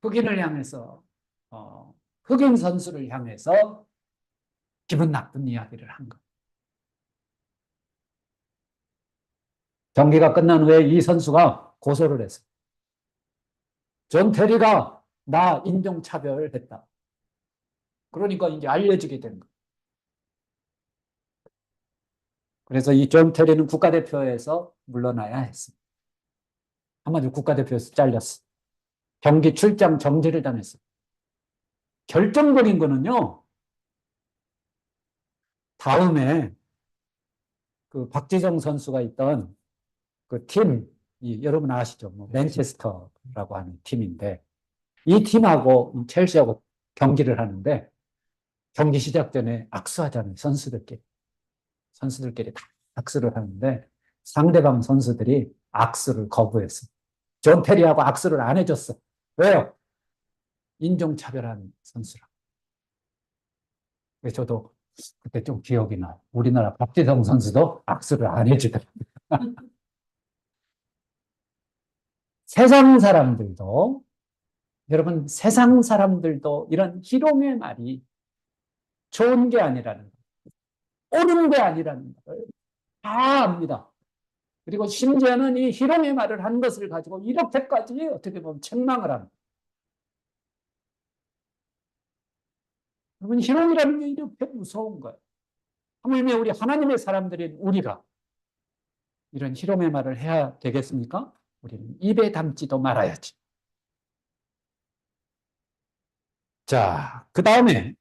Speaker 6: 흑인을 향해서, 흑인 선수를 향해서 기분 나쁜 이야기를 한 거예요. 경기가 끝난 후에 이 선수가 고소를 했어요. 존 테리가 나 인종차별했다. 그러니까 이제 알려지게 된 거예요. 그래서 이 존 테리는 국가대표에서 물러나야 했습니다. 한마디로 국가대표에서 잘렸어. 경기 출장 정지를 당했어. 결정적인 거는요, 다음에 그 박지성 선수가 있던 그 팀, 여러분 아시죠? 뭐 맨체스터라고 하는 팀인데, 이 팀하고 첼시하고 경기를 하는데, 경기 시작 전에 악수하잖아요. 선수들끼리 다 악수를 하는데, 상대방 선수들이 악수를 거부했어. 존 테리하고 악수를 안 해줬어. 왜요? 인종차별한 선수라. 그래서 저도 그때 좀 기억이 나요. 우리나라 박지성 선수도 악수를 안 해주더라고요. 세상 사람들도, 여러분, 세상 사람들도 이런 희롱의 말이 좋은 게 아니라는 거, 옳은 게 아니라는 걸 다 압니다. 그리고 심지어는 이 희롱의 말을 한 것을 가지고 이렇게까지 어떻게 보면 책망을 합니다. 여러분, 희롱이라는 게 이렇게 무서운 거예요. 하물며 우리 하나님의 사람들인 우리가 이런 희롱의 말을 해야 되겠습니까? 우리는 입에 담지도 말아야지. 자, 그 다음에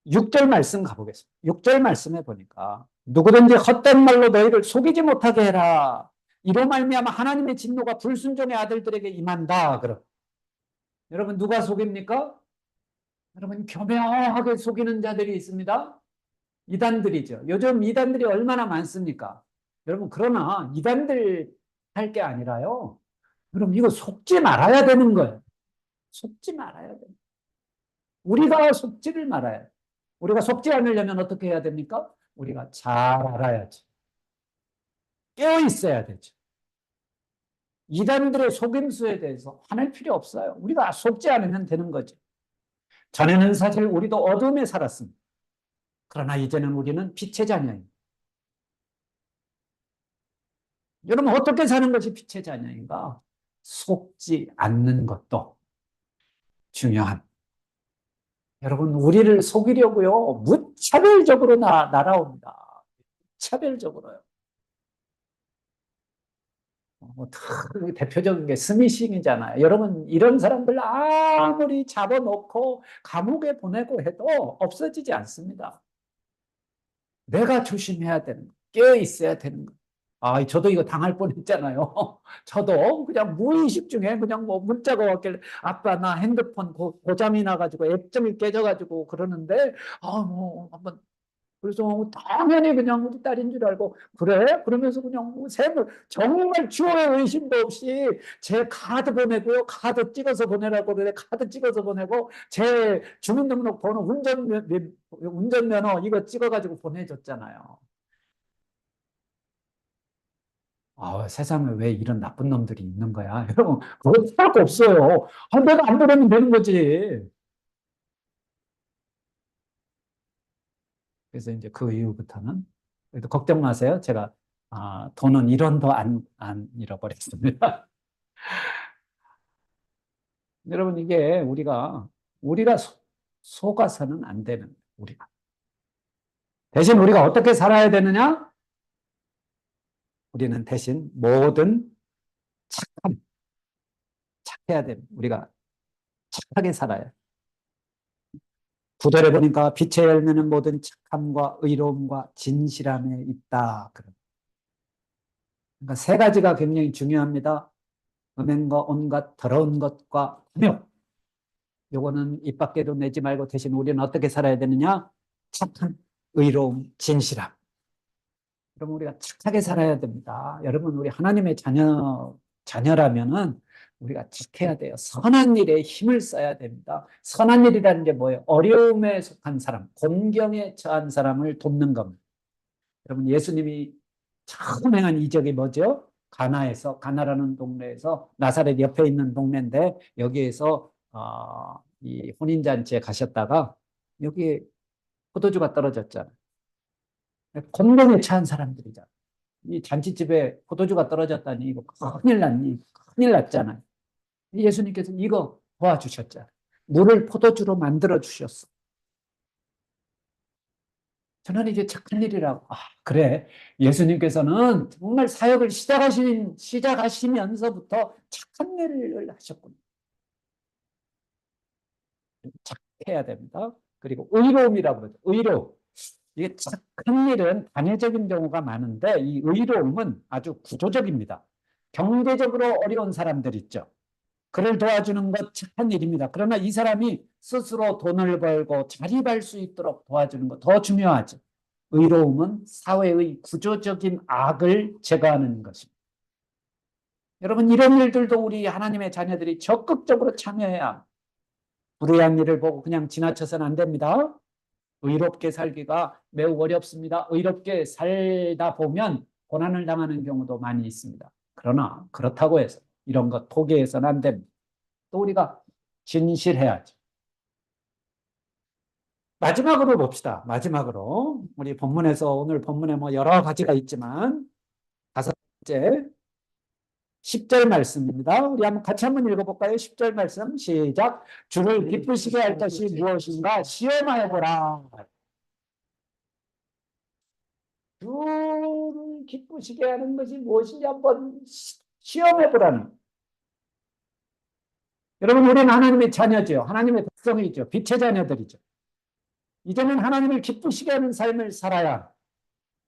Speaker 6: 6절 말씀 가보겠습니다. 6절 말씀에 보니까 누구든지 헛된 말로 너희를 속이지 못하게 해라. 이로 말미암아 하나님의 진노가 불순종의 아들들에게 임한다. 그럼 여러분, 누가 속입니까? 여러분, 교묘하게 속이는 자들이 있습니다. 이단들이죠. 요즘 이단들이 얼마나 많습니까? 여러분, 그러나 이단들 할 게 아니라요, 여러분, 이거 속지 말아야 되는 거예요. 속지 말아야 돼요. 우리가 속지를 말아야 돼요. 우리가 속지 않으려면 어떻게 해야 됩니까? 우리가 잘 알아야지. 깨어 있어야 되죠. 이단들의 속임수에 대해서 화낼 필요 없어요. 우리가 속지 않으면 되는 거죠. 전에는 사실 우리도 어둠에 살았습니다. 그러나 이제는 우리는 빛의 자녀입니다. 여러분, 어떻게 사는 것이 빛의 자녀인가? 속지 않는 것도 중요한. 여러분, 우리를 속이려고요, 무차별적으로 날아옵니다. 차별적으로요. 대표적인 게 스미싱이잖아요. 여러분, 이런 사람들 아무리 잡아놓고 감옥에 보내고 해도 없어지지 않습니다. 내가 조심해야 되는 거, 깨어 있어야 되는 거. 저도 이거 당할 뻔했잖아요. 저도 그냥 무의식 중에 그냥 뭐 문자가 왔길래 아빠 나 핸드폰 고장이 나가지고 액정이 깨져가지고 그러는데 뭐 한번, 그래서 당연히 그냥 우리 딸인 줄 알고 그래? 그러면서 그냥 정말 주어의 의심도 없이 제 카드 보내고요. 카드 찍어서 보내라고 그래. 카드 찍어서 보내고 제 주민등록번호 운전면허 이거 찍어가지고 보내줬잖아요. 세상에 왜 이런 나쁜 놈들이 있는 거야? 여러분, 그럴 수밖에 없어요. 내가 안 보내면 되는 거지. 그래서 이제 그 이후부터는, 그래도 걱정 마세요. 제가, 돈은 1원도 안 잃어버렸습니다. 여러분, 이게 우리가 우리가 속아서는 안 되는 거예요, 우리가. 대신 우리가 어떻게 살아야 되느냐? 우리는 대신 모든 착해야 됩니다. 우리가 착하게 살아야. 9절에 보니까 빛의 열매는 모든 착함과 의로움과 진실함에 있다. 그러니까 세 가지가 굉장히 중요합니다. 음행과 온갖 더러운 것과 탐욕. 요거는 입 밖에도 내지 말고 대신 우리는 어떻게 살아야 되느냐? 착함, 의로움, 진실함. 그럼 우리가 착하게 살아야 됩니다. 여러분, 우리 하나님의 자녀라면은 우리가 착해야 돼요. 선한 일에 힘을 써야 됩니다. 선한 일이라는 게 뭐예요? 어려움에 속한 사람, 곤경에 처한 사람을 돕는 겁니다. 여러분, 예수님이 처음 행한 이적이 뭐죠? 가나라는 동네에서, 나사렛 옆에 있는 동네인데 여기에서 이 혼인잔치에 가셨다가 여기 포도주가 떨어졌잖아요. 곤경에 처한 사람들이잖아요. 이 잔치집에 포도주가 떨어졌다니 이거 큰일 났잖아요. 예수님께서 이거 도와주셨잖아요. 물을 포도주로 만들어 주셨어. 저는 이게 착한 일이라고. 그래. 예수님께서는 정말 사역을 시작하시면서부터 착한 일을 하셨군요. 착해야 됩니다. 그리고 의로움이라고 그러죠. 의로움. 이게 착한 일은 단회적인 경우가 많은데 이 의로움은 아주 구조적입니다. 경제적으로 어려운 사람들 있죠. 그를 도와주는 것 착한 일입니다. 그러나 이 사람이 스스로 돈을 벌고 자립할 수 있도록 도와주는 것 더 중요하죠. 의로움은 사회의 구조적인 악을 제거하는 것입니다. 여러분, 이런 일들도 우리 하나님의 자녀들이 적극적으로 참여해야 합니다. 불의한 일을 보고 그냥 지나쳐서는 안 됩니다. 의롭게 살기가 매우 어렵습니다. 의롭게 살다 보면 고난을 당하는 경우도 많이 있습니다. 그러나 그렇다고 해서 이런 것 포기해서는 안 됩니다. 또 우리가 진실해야죠. 마지막으로 봅시다. 마지막으로 우리 본문에서 오늘 본문에 뭐 여러 가지가 있지만 5번째 10절 말씀입니다. 우리 같이 한번 읽어볼까요? 10절 말씀 시작. 주를 기쁘시게 할 것이 무엇인가 시험하여 보라. 주를 기쁘시게 하는 것이 무엇인지 한번 시험해 보라는. 여러분, 우리는 하나님의 자녀죠. 하나님의 백성이죠. 빛의 자녀들이죠. 이제는 하나님을 기쁘시게 하는 삶을 살아야.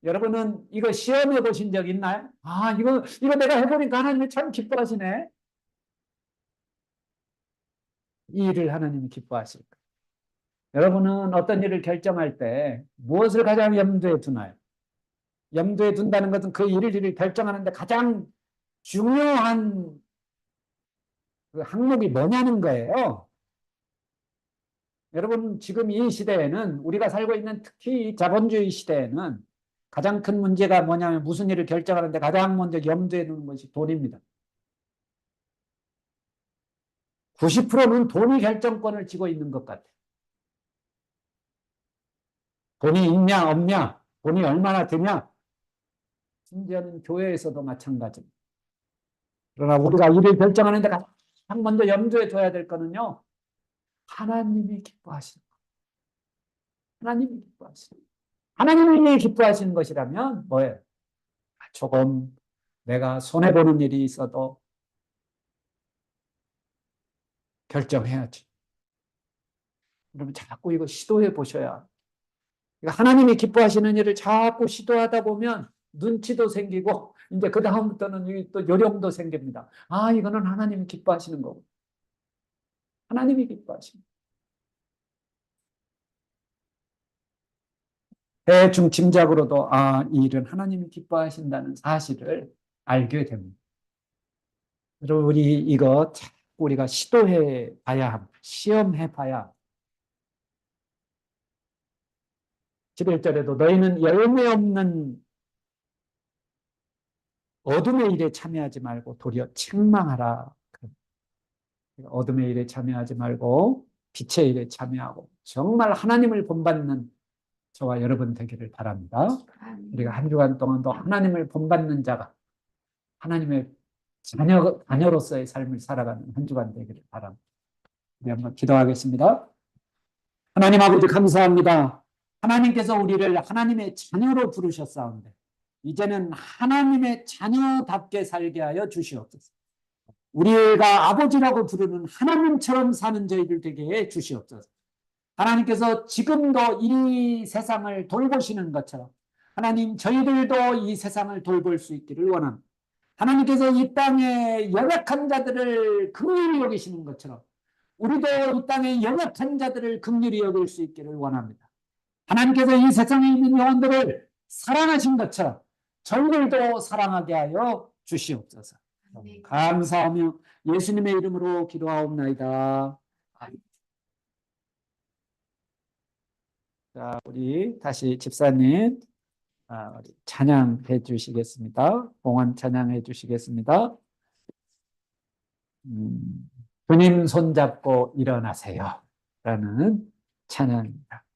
Speaker 6: 여러분은 이거 시험해 보신 적 있나요? 이거 내가 해보니까 하나님이 참 기뻐하시네. 이 일을 하나님이 기뻐하실까? 여러분은 어떤 일을 결정할 때 무엇을 가장 염두에 두나요? 염두에 둔다는 것은 그 일을 결정하는데 가장 중요한 그 항목이 뭐냐는 거예요. 여러분, 지금 이 시대에는 우리가 살고 있는 특히 자본주의 시대에는 가장 큰 문제가 뭐냐면 무슨 일을 결정하는데 가장 먼저 염두에 두는 것이 돈입니다. 90%는 돈이 결정권을 쥐고 있는 것 같아요. 돈이 있냐 없냐, 돈이 얼마나 되냐, 심지어는 교회에서도 마찬가지입니다. 그러나 우리가 일을 결정하는데 가장 먼저 염두에 둬야 될 거는요, 하나님이 기뻐하시는 것. 하나님이 기뻐하시는 것. 하나님이 기뻐하시는 것이라면 뭐예요? 조금 내가 손해보는 일이 있어도 결정해야지. 여러분, 자꾸 이거 시도해 보셔야. 하나님이 기뻐하시는 일을 자꾸 시도하다 보면 눈치도 생기고 이제 그 다음부터는 또 요령도 생깁니다. 이거는 하나님이 기뻐하시는 거고. 하나님이 기뻐하시는 거고. 대충 짐작으로도 이 일은 하나님이 기뻐하신다는 사실을 알게 됩니다. 그리고 우리 이거 우리가 시도해 봐야 합니다. 시험해 봐야 합니다. 11절에도 너희는 열매 없는 어둠의 일에 참여하지 말고 도리어 책망하라. 어둠의 일에 참여하지 말고 빛의 일에 참여하고 정말 하나님을 본받는 저와 여러분 되기를 바랍니다. 우리가 한 주간 동안도 하나님을 본받는 자가 하나님의 자녀로서의 삶을 살아가는 한 주간 되기를 바랍니다. 우리 한번 기도하겠습니다. 하나님 아버지 감사합니다. 하나님께서 우리를 하나님의 자녀로 부르셨사온데 이제는 하나님의 자녀답게 살게 하여 주시옵소서. 우리가 아버지라고 부르는 하나님처럼 사는 저희들 되게 해 주시옵소서. 하나님께서 지금도 이 세상을 돌보시는 것처럼 하나님 저희들도 이 세상을 돌볼 수 있기를 원합니다. 하나님께서 이 땅에 연약한 자들을 긍휼히 여기시는 것처럼 우리도 이 땅에 연약한 자들을 긍휼히 여길 수 있기를 원합니다. 하나님께서 이 세상에 있는 영혼들을 사랑하신 것처럼 저희들도 사랑하게 하여 주시옵소서. 감사하며 예수님의 이름으로 기도하옵나이다. 자, 우리 다시 집사님 우리 찬양해 주시겠습니다. 봉헌 찬양해 주시겠습니다. 주님 손잡고 일어나세요 라는 찬양입니다.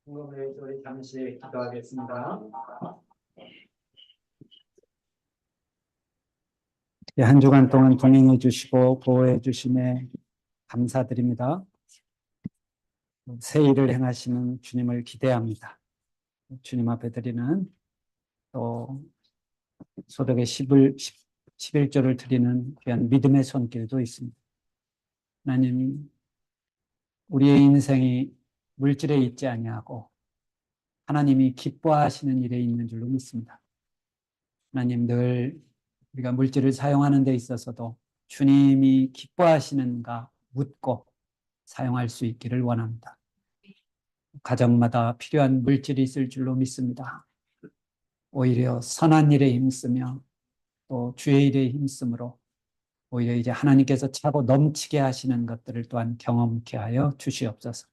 Speaker 6: 오늘 우리 잠시 기도하겠습니다. 한 주간 동안 동행해 주시고 보호해 주심에 감사드립니다. 새 일을 행하시는 주님을 기대합니다. 주님 앞에 드리는 또 소득의 11조를 드리는 귀한 믿음의 손길도 있습니다. 하나님, 우리의 인생이 물질에 있지 아니하고 하나님이 기뻐하시는 일에 있는 줄로 믿습니다. 하나님, 늘 우리가 물질을 사용하는 데 있어서도 주님이 기뻐하시는가 묻고 사용할 수 있기를 원합니다. 가정마다 필요한 물질이 있을 줄로 믿습니다. 오히려 선한 일에 힘쓰며 또 주의 일에 힘쓰므로 오히려 이제 하나님께서 차고 넘치게 하시는 것들을 또한 경험케 하여 주시옵소서.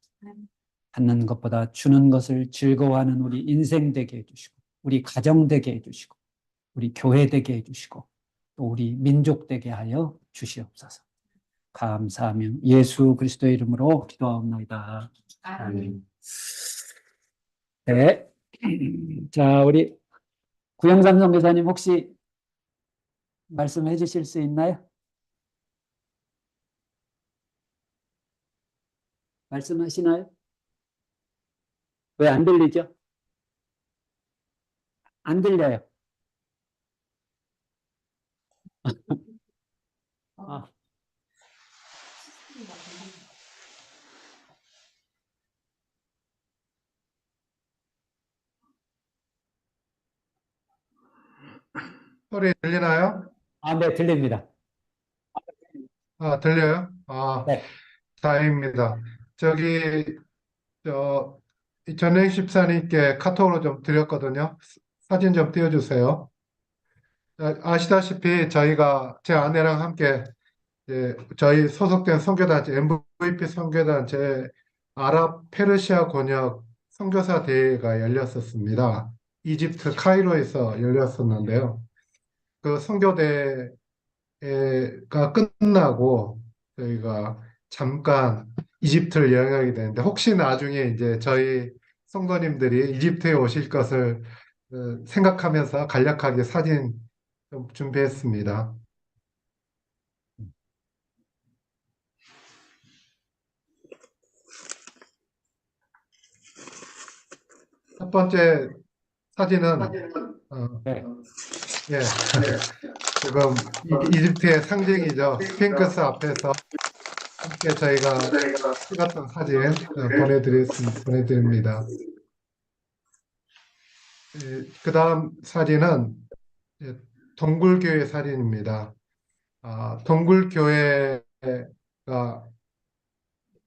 Speaker 6: 받는 것보다 주는 것을 즐거워하는 우리 인생 되게 해주시고, 우리 가정 되게 해주시고, 우리 교회 되게 해주시고, 또 우리 민족 되게 하여 주시옵소서. 감사하며 예수 그리스도의 이름으로 기도하옵나이다. 아멘. 네. 자, 우리 구영삼 선교사님 혹시 말씀해 주실 수 있나요? 말씀하시나요? 왜 안 들리죠? 안 들려요. 아.
Speaker 9: 소리 들리나요?
Speaker 6: 네, 들립니다.
Speaker 9: 들려요?
Speaker 6: 네.
Speaker 9: 다행입니다. 이 전행 집사님께 카톡으로 좀 드렸거든요. 사진 좀 띄워주세요. 아시다시피 제 아내랑 함께 저희 소속된 선교단체, MVP 선교단체 아랍 페르시아 권역 선교사 대회가 열렸었습니다. 이집트 카이로에서 열렸었는데요. 그 선교대회가 끝나고 저희가 잠깐 이집트를 여행하게 되는데, 혹시 나중에 이제 저희 성도님들이 이집트에 오실 것을 생각하면서 간략하게 사진 좀 준비했습니다. 첫 번째 사진은 예, 지금 이집트의 상징이죠. 스핑크스 앞에서 함께 저희가 찍었던 사진 보내드립니다. 그 다음 사진은 동굴교회 사진입니다. 동굴교회가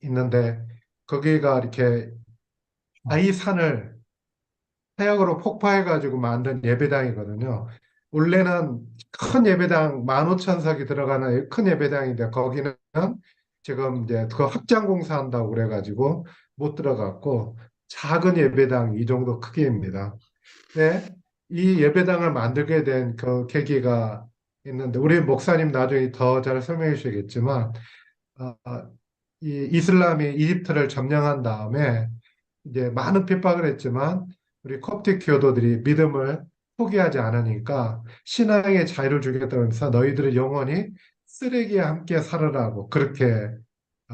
Speaker 9: 있는데 거기가 이렇게 아이산을 태양으로 폭파해가지고 만든 예배당이거든요. 원래는 큰 예배당 15,000석이 들어가는 큰 예배당인데 거기는 지금 이제 그 확장 공사한다고 그래가지고 못 들어갔고, 작은 예배당 이 정도 크기입니다. 네, 이 예배당을 만들게 된 그 계기가 있는데, 우리 목사님 나중에 더 잘 설명해 주시겠지만, 이 이슬람이 이집트를 점령한 다음에 이제 많은 핍박을 했지만 우리 콥틱 교도들이 믿음을 포기하지 않으니까 신앙의 자유를 주겠다면서 너희들은 영원히 쓰레기와 함께 살으라고 그렇게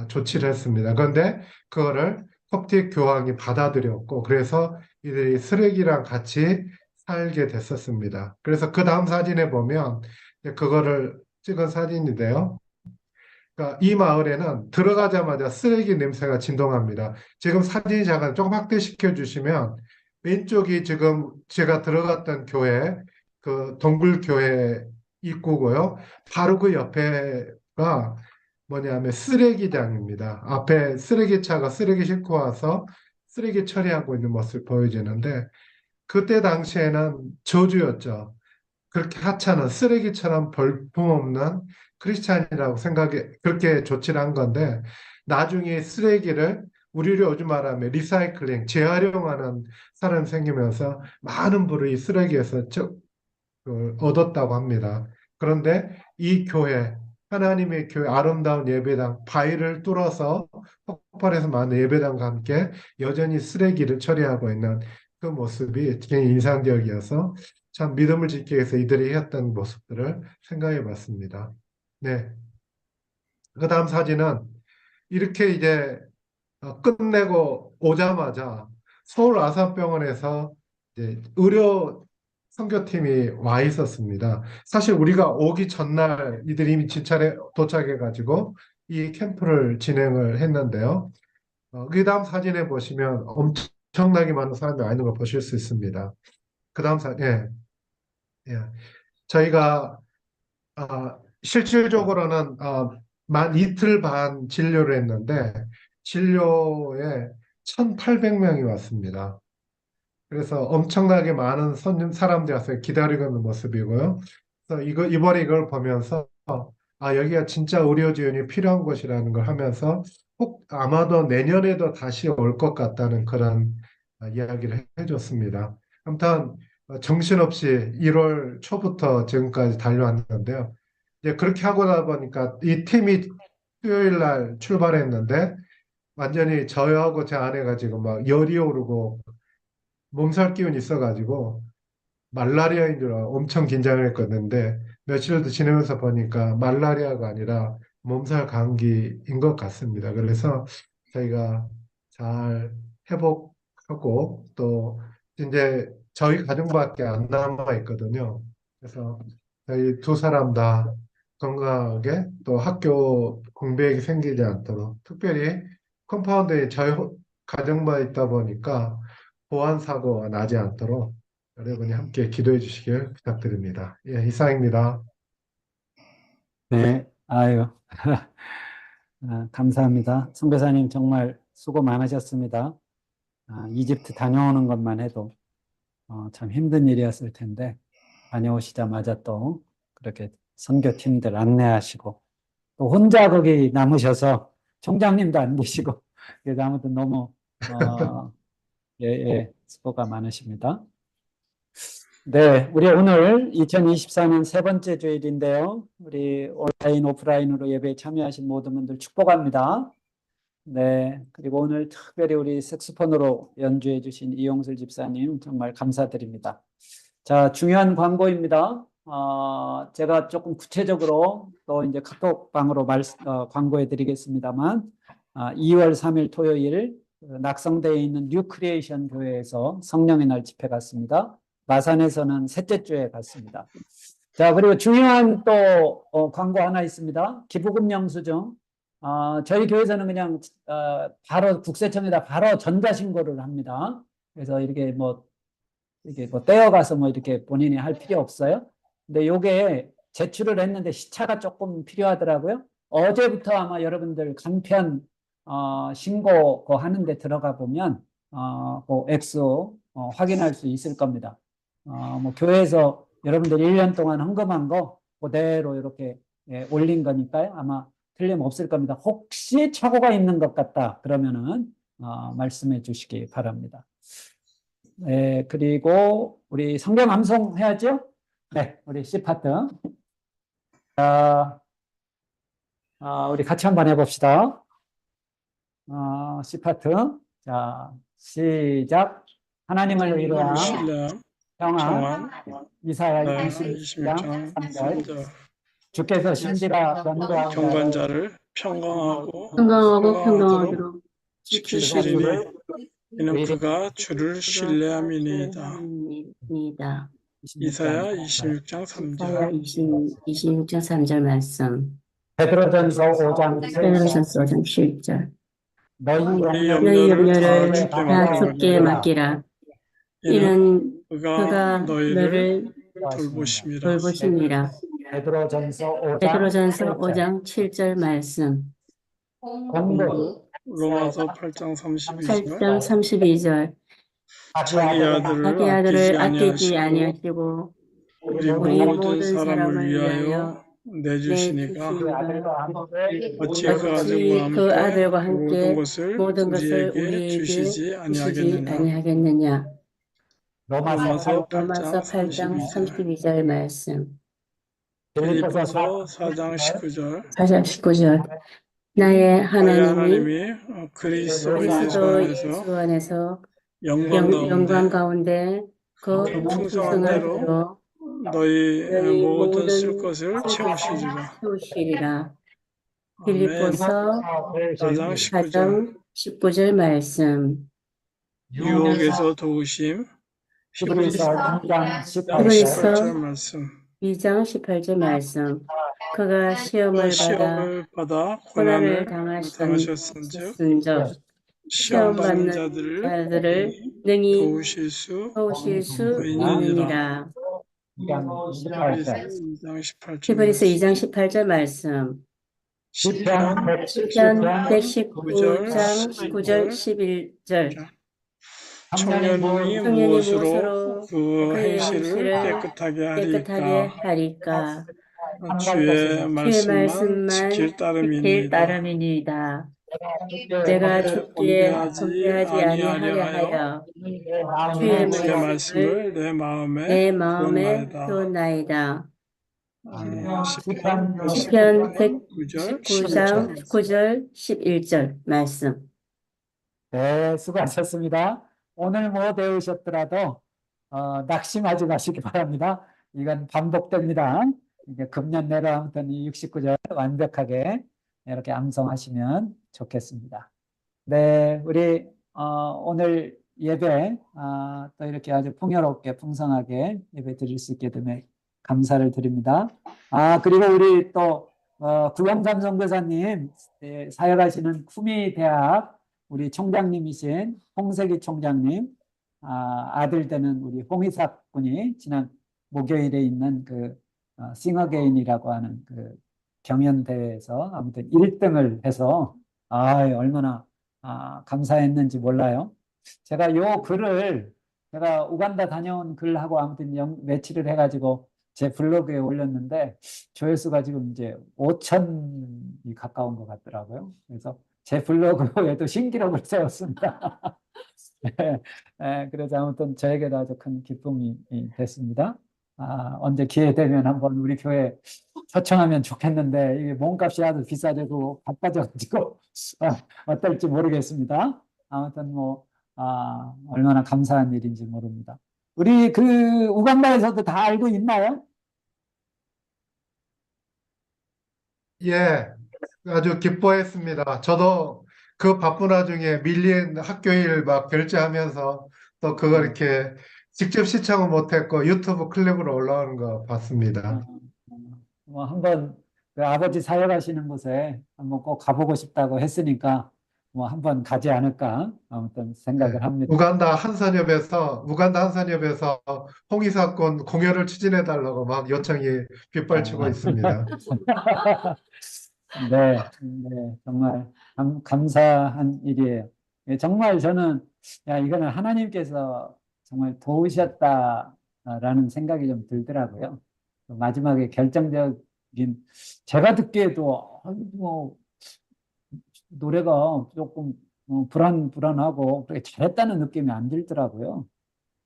Speaker 9: 조치를 했습니다. 그런데 그거를 콥틱 교황이 받아들였고, 그래서 이들이 쓰레기랑 같이 살게 됐었습니다. 그래서 그 다음 사진에 보면 그거를 찍은 사진인데요. 그러니까 이 마을에는 들어가자마자 쓰레기 냄새가 진동합니다. 지금 사진이 잠깐 조금 확대시켜 주시면, 왼쪽이 지금 제가 들어갔던 교회, 그 동굴교회 입구고요. 바로 그 옆에가 뭐냐면 쓰레기장입니다. 앞에 쓰레기차가 쓰레기 싣고 와서 쓰레기 처리하고 있는 모습을 보여지는데, 그때 당시에는 저주였죠. 그렇게 하찮은 쓰레기처럼 볼품없는 크리스찬이라고 그렇게 조치를 한 건데, 나중에 쓰레기를 우리를 요즘 말하면 리사이클링, 재활용하는 사람이 생기면서 많은 분이 쓰레기에서 얻었다고 합니다. 그런데 이 교회, 하나님의 교회 아름다운 예배당, 바위를 뚫어서 폭발해서 많은 예배당과 함께 여전히 쓰레기를 처리하고 있는 그 모습이 굉장히 인상적이어서 참 믿음을 지키기 위해서 이들이 했던 모습들을 생각해 봤습니다. 네. 그 다음 사진은 이렇게 이제 끝내고 오자마자 서울 아산병원에서 이제 의료 선교팀이 와 있었습니다. 사실 우리가 오기 전날 이들이 이미 진찰에 도착해가지고 이 캠프를 진행을 했는데요. 그 다음 사진에 보시면 엄청나게 많은 사람이 와 있는 걸 보실 수 있습니다. 그 다음 사진, 예. 저희가 실질적으로는 만 이틀 반 진료를 했는데 진료에 1,800명이 왔습니다. 그래서 엄청나게 많은 사람들이 와서 기다리고 있는 모습이고요. 그래서 이번에 이걸 보면서 여기가 진짜 의료 지원이 필요한 곳이라는 걸 하면서 꼭 아마도 내년에도 다시 올 것 같다는 그런 이야기를 해줬습니다. 아무튼 정신없이 1월 초부터 지금까지 달려왔는데요. 이제 그렇게 하고 나 보니까 이 팀이 수요일 날 출발했는데 완전히 저하고 제 아내가 지금 막 열이 오르고 몸살 기운이 있어가지고 말라리아인 줄 엄청 긴장을 했었는데 며칠 더 지내면서 보니까 말라리아가 아니라 몸살 감기인 것 같습니다. 그래서 저희가 잘 회복하고 또 이제 저희 가정밖에 안 남아 있거든요. 그래서 저희 두 사람 다 건강하게 또 학교 공백이 생기지 않도록 특별히 컴파운드에 저희 가정만 있다 보니까 보안 사고가 나지 않도록 여러분이 함께 기도해 주시길 부탁드립니다. 예, 이상입니다.
Speaker 6: 네, 아유, 감사합니다. 선교사님 정말 수고 많으셨습니다. 이집트 다녀오는 것만 해도 참 힘든 일이었을 텐데 다녀오시자마자 또 그렇게 선교팀들 안내하시고 또 혼자 거기 남으셔서 총장님도 안 계시고 그래서 아무튼 너무 수고가 많으십니다. 네, 우리 오늘 2024년 세 번째 주일인데요. 우리 온라인, 오프라인으로 예배에 참여하신 모든 분들 축복합니다. 네, 그리고 오늘 특별히 우리 색소폰으로 연주해 주신 이용슬 집사님 정말 감사드립니다. 자, 중요한 광고입니다. 제가 조금 구체적으로 또 이제 카톡방으로 광고해 드리겠습니다만 2월 3일 토요일 낙성대에 있는 뉴크리에이션 교회에서 성령의 날 집회 갔습니다. 마산에서는 셋째 주에 갔습니다. 자, 그리고 중요한 또 광고 하나 있습니다. 기부금 영수증. 저희 교회에서는 그냥 바로 국세청에다 바로 전자신고를 합니다. 그래서 이렇게 떼어가서 이렇게 본인이 할 필요 없어요. 근데 요게 제출을 했는데 시차가 조금 필요하더라고요. 어제부터 아마 여러분들 간편 신고 하는데 들어가 보면 그 액수 확인할 수 있을 겁니다. 교회에서 여러분들 1년 동안 헌금한 거 그대로 이렇게 올린 거니까요. 아마 틀림없을 겁니다. 혹시 착오가 있는 것 같다 그러면은 말씀해 주시기 바랍니다. 네, 그리고 우리 성경 암송 해야죠? 네, 우리 C파트. 우리 같이 한번 해봅시다. C파트. 자, 시작. 하나님을 위로한 평안. 이사야 26장 3절. 주께서 신비라
Speaker 10: 경건자를 평강하고
Speaker 2: 평강하도록
Speaker 10: 지키시리니 이는 그가 주를 신뢰함이니이다. 이사야 26장 3절.
Speaker 2: 26장 3절 말씀.
Speaker 6: 베드로전서 5장
Speaker 2: 7절.
Speaker 10: 너희
Speaker 2: 너희
Speaker 10: 염려를
Speaker 2: 염려를 다 주께 맡기라. 이는 그가 너를 돌보심이라.
Speaker 6: 베드로전서
Speaker 2: 5장 7절 말씀.
Speaker 10: 로마서 8장
Speaker 2: 8장 32절.
Speaker 10: 자기 아들을
Speaker 2: 아끼지 아니하시고
Speaker 10: 우리 모든 사람을 위하여 내주시니까 어찌 그 아들과 함께 모든 것을 우리에게 주시지 아니하겠느냐. 로마서 8장
Speaker 2: 로마서 8장
Speaker 10: 32절,
Speaker 2: 32절 말씀.
Speaker 10: 빌립보서 4장 19절,
Speaker 2: 4장 19절. 나의
Speaker 10: 너희
Speaker 2: 하나님이
Speaker 10: 하나님이 그리스도
Speaker 2: 그리스도
Speaker 10: 예수
Speaker 2: 예수 안에서
Speaker 10: 안에서 영광
Speaker 2: 영광
Speaker 10: 가운데
Speaker 2: 가운데 그
Speaker 10: 풍성한
Speaker 2: 풍성한
Speaker 10: 대로
Speaker 2: 대로
Speaker 10: 너희
Speaker 2: 너희
Speaker 10: 모든 쓸
Speaker 2: 모든
Speaker 10: 것을 채우시리라.
Speaker 2: 채우시리라.
Speaker 10: 아멘.
Speaker 2: 빌립보서
Speaker 10: 4장 19절.
Speaker 2: 4장 19절 말씀.
Speaker 10: 유혹에서 도우심.
Speaker 6: 히브리서
Speaker 10: 히브리서
Speaker 6: 2장
Speaker 2: 히브리서
Speaker 10: 18절 말씀.
Speaker 2: 2장 18절 말씀. 그가 시험을 받아
Speaker 10: 시험을 받아
Speaker 2: 고난을
Speaker 10: 고난을
Speaker 2: 당하셨은즉
Speaker 10: 시험
Speaker 2: 시험
Speaker 10: 받는
Speaker 2: 받는 자들을 능히
Speaker 10: 도우실 수
Speaker 2: 도우실 수
Speaker 10: 있느니라.
Speaker 2: 있느니라.
Speaker 6: 2장 18절.
Speaker 10: 2장 18절
Speaker 2: 히브리서
Speaker 10: 말씀.
Speaker 2: 2장 18절 말씀.
Speaker 10: 시편
Speaker 2: 시편
Speaker 10: 9절
Speaker 2: 119장 9절 11절.
Speaker 10: 청년이
Speaker 2: 청년이
Speaker 10: 무엇으로
Speaker 2: 무엇으로
Speaker 10: 그
Speaker 2: 그의
Speaker 10: 행실을
Speaker 2: 행실을
Speaker 10: 깨끗하게
Speaker 2: 깨끗하게
Speaker 10: 하리까?
Speaker 2: 하리까?
Speaker 10: 주의
Speaker 2: 주의
Speaker 10: 말씀만
Speaker 2: 말씀만
Speaker 10: 지킬
Speaker 2: 지킬
Speaker 10: 따름이니이다.
Speaker 2: 따름이니이다. 내가 죽기에 범죄하지 아니하려 하여 주의
Speaker 10: 주의
Speaker 2: 말씀을
Speaker 10: 말씀을 내
Speaker 2: 내
Speaker 10: 마음에
Speaker 2: 마음에
Speaker 10: 두었나이다.
Speaker 2: 두었나이다.
Speaker 10: 시편
Speaker 2: 시편
Speaker 10: 119절
Speaker 2: 119장
Speaker 10: 11절.
Speaker 2: 9절 11절 말씀.
Speaker 6: 네, 수고하셨습니다. 오늘 뭐 배우셨더라도 낙심하지 마시기 바랍니다. 이건 반복됩니다. 이제 금년 내로 아무튼 이 69절 완벽하게 이렇게 암송하시면 좋겠습니다. 네, 우리 오늘 예배 또 이렇게 아주 풍요롭게 풍성하게 예배 드릴 수 있게 되면 감사를 드립니다. 그리고 우리 또 구영삼 선교사님 사역하시는 쿠미대학 우리 총장님이신 홍석희 총장님 아들 되는 우리 홍희삭 군이 지난 목요일에 있는 그 싱어게인이라고 하는 그 경연대회에서 아무튼 1등을 해서 얼마나 감사했는지 몰라요. 제가 요 글을 제가 우간다 다녀온 글하고 아무튼 매치를 해가지고 제 블로그에 올렸는데 조회수가 지금 이제 5천이 가까운 것 같더라고요. 그래서 제 블로그에도 신기록을 세웠습니다. 그래서 아무튼 저에게도 아주 큰 기쁨이 됐습니다. 언제 기회 되면 한번 우리 교회 초청하면 좋겠는데 이게 몸값이 아주 비싸지고 바빠져가지고 어떨지 모르겠습니다. 아무튼 뭐 얼마나 감사한 일인지 모릅니다. 우리 그 우간다에서도 다 알고 있나요?
Speaker 9: 예, 아주 기뻐했습니다. 저도 그 바쁜 와중에 밀린 학교일 막 결제하면서 또 그걸 이렇게 직접 시청은 못했고 유튜브 클립으로 올라오는 거 봤습니다.
Speaker 6: 뭐 한번 그 아버지 사역하시는 곳에 한번 꼭 가보고 싶다고 했으니까 뭐 한번 가지 않을까 아무튼 생각을 합니다.
Speaker 9: 우간다 한선협에서 홍의사건 공연을 추진해 달라고 막 요청이 빗발치고 있습니다.
Speaker 6: 네, 정말 감사한 일이에요. 정말 저는 이거는 하나님께서 정말 도우셨다라는 생각이 좀 들더라고요. 마지막에 결정적인 제가 듣기에도 뭐 노래가 조금 불안하고 그렇게 잘했다는 느낌이 안 들더라고요.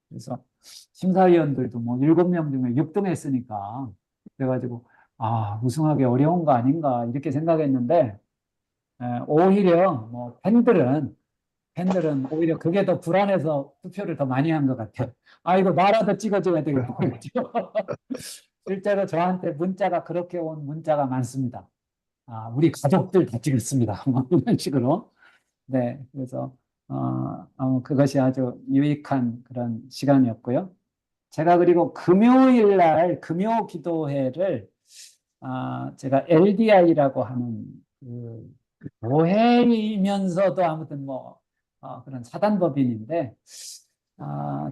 Speaker 6: 그래서 심사위원들도 뭐 7명 중에 6등 했으니까 그래가지고 우승하기 어려운 거 아닌가 이렇게 생각했는데 오히려 뭐 팬들은 오히려 그게 더 불안해서 투표를 더 많이 한 것 같아요. 이거 나라도 찍어줘야 되겠다. 실제로 저한테 문자가 그렇게 온 문자가 많습니다. 우리 가족들 다 찍었습니다. 뭐 이런 식으로. 네, 그래서 그것이 아주 유익한 그런 시간이었고요. 제가 그리고 금요일 날 금요 기도회를 제가 LDI라고 하는 그 교회이면서도 아무튼 뭐 그런 사단법인인데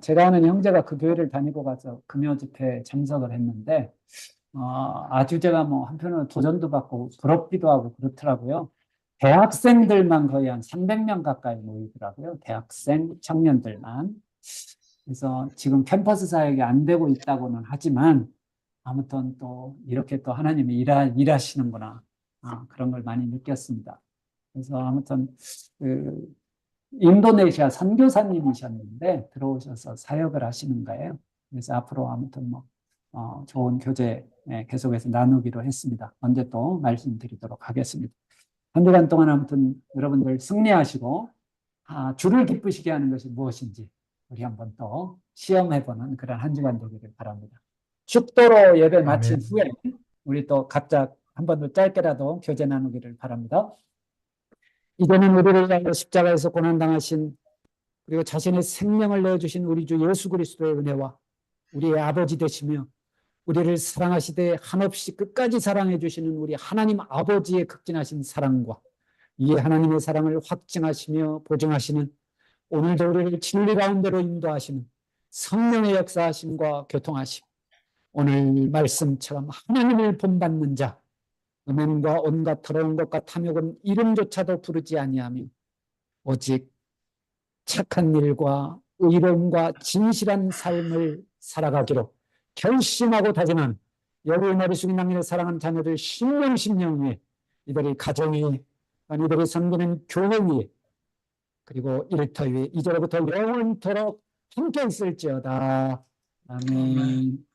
Speaker 6: 제가 아는 형제가 그 교회를 다니고 가서 금요 집회에 참석을 했는데 아주 제가 뭐 한편으로 도전도 받고 부럽기도 하고 그렇더라고요. 대학생들만 거의 한 300명 가까이 모이더라고요. 대학생 청년들만. 그래서 지금 캠퍼스 사역이 안 되고 있다고는 하지만 아무튼 또 이렇게 또 하나님이 일하시는구나. 그런 걸 많이 느꼈습니다. 그래서 아무튼 인도네시아 선교사님이셨는데 들어오셔서 사역을 하시는 거예요. 그래서 앞으로 아무튼 좋은 교제 계속해서 나누기로 했습니다. 언제 또 말씀드리도록 하겠습니다. 한 주간 동안 아무튼 여러분들 승리하시고 주를 기쁘시게 하는 것이 무엇인지 우리 한번 또 시험해보는 그런 한 주간 되기를 바랍니다. 축도로 예배 마친
Speaker 9: 아멘.
Speaker 6: 후에 우리 또 각자 한 번 더 짧게라도 교제 나누기를 바랍니다. 이제는 우리를 위하여 십자가에서 고난당하신 그리고 자신의 생명을 내어주신 우리 주 예수 그리스도의 은혜와 우리의 아버지 되시며 우리를 사랑하시되 한없이 끝까지 사랑해 주시는 우리 하나님 아버지의 극진하신 사랑과 이 하나님의 사랑을 확증하시며 보증하시는 오늘도 우리를 진리 가운데로 인도하시는 성령의 역사하심과 교통하심, 오늘 말씀처럼 하나님을 본받는 자, 음행과 온갖 더러운 것과 탐욕은 이름조차도 부르지 아니하며 오직 착한 일과 의로움과 진실한 삶을 살아가기로 결심하고 다짐한 여기 머리 숙인 남녀를 사랑하는 자녀들 10명 위에 이들의 가정이 이들이 섬기는 교회 위에 그리고 일터 위에 이제로부터 영원토록 함께 있을지어다. 아멘.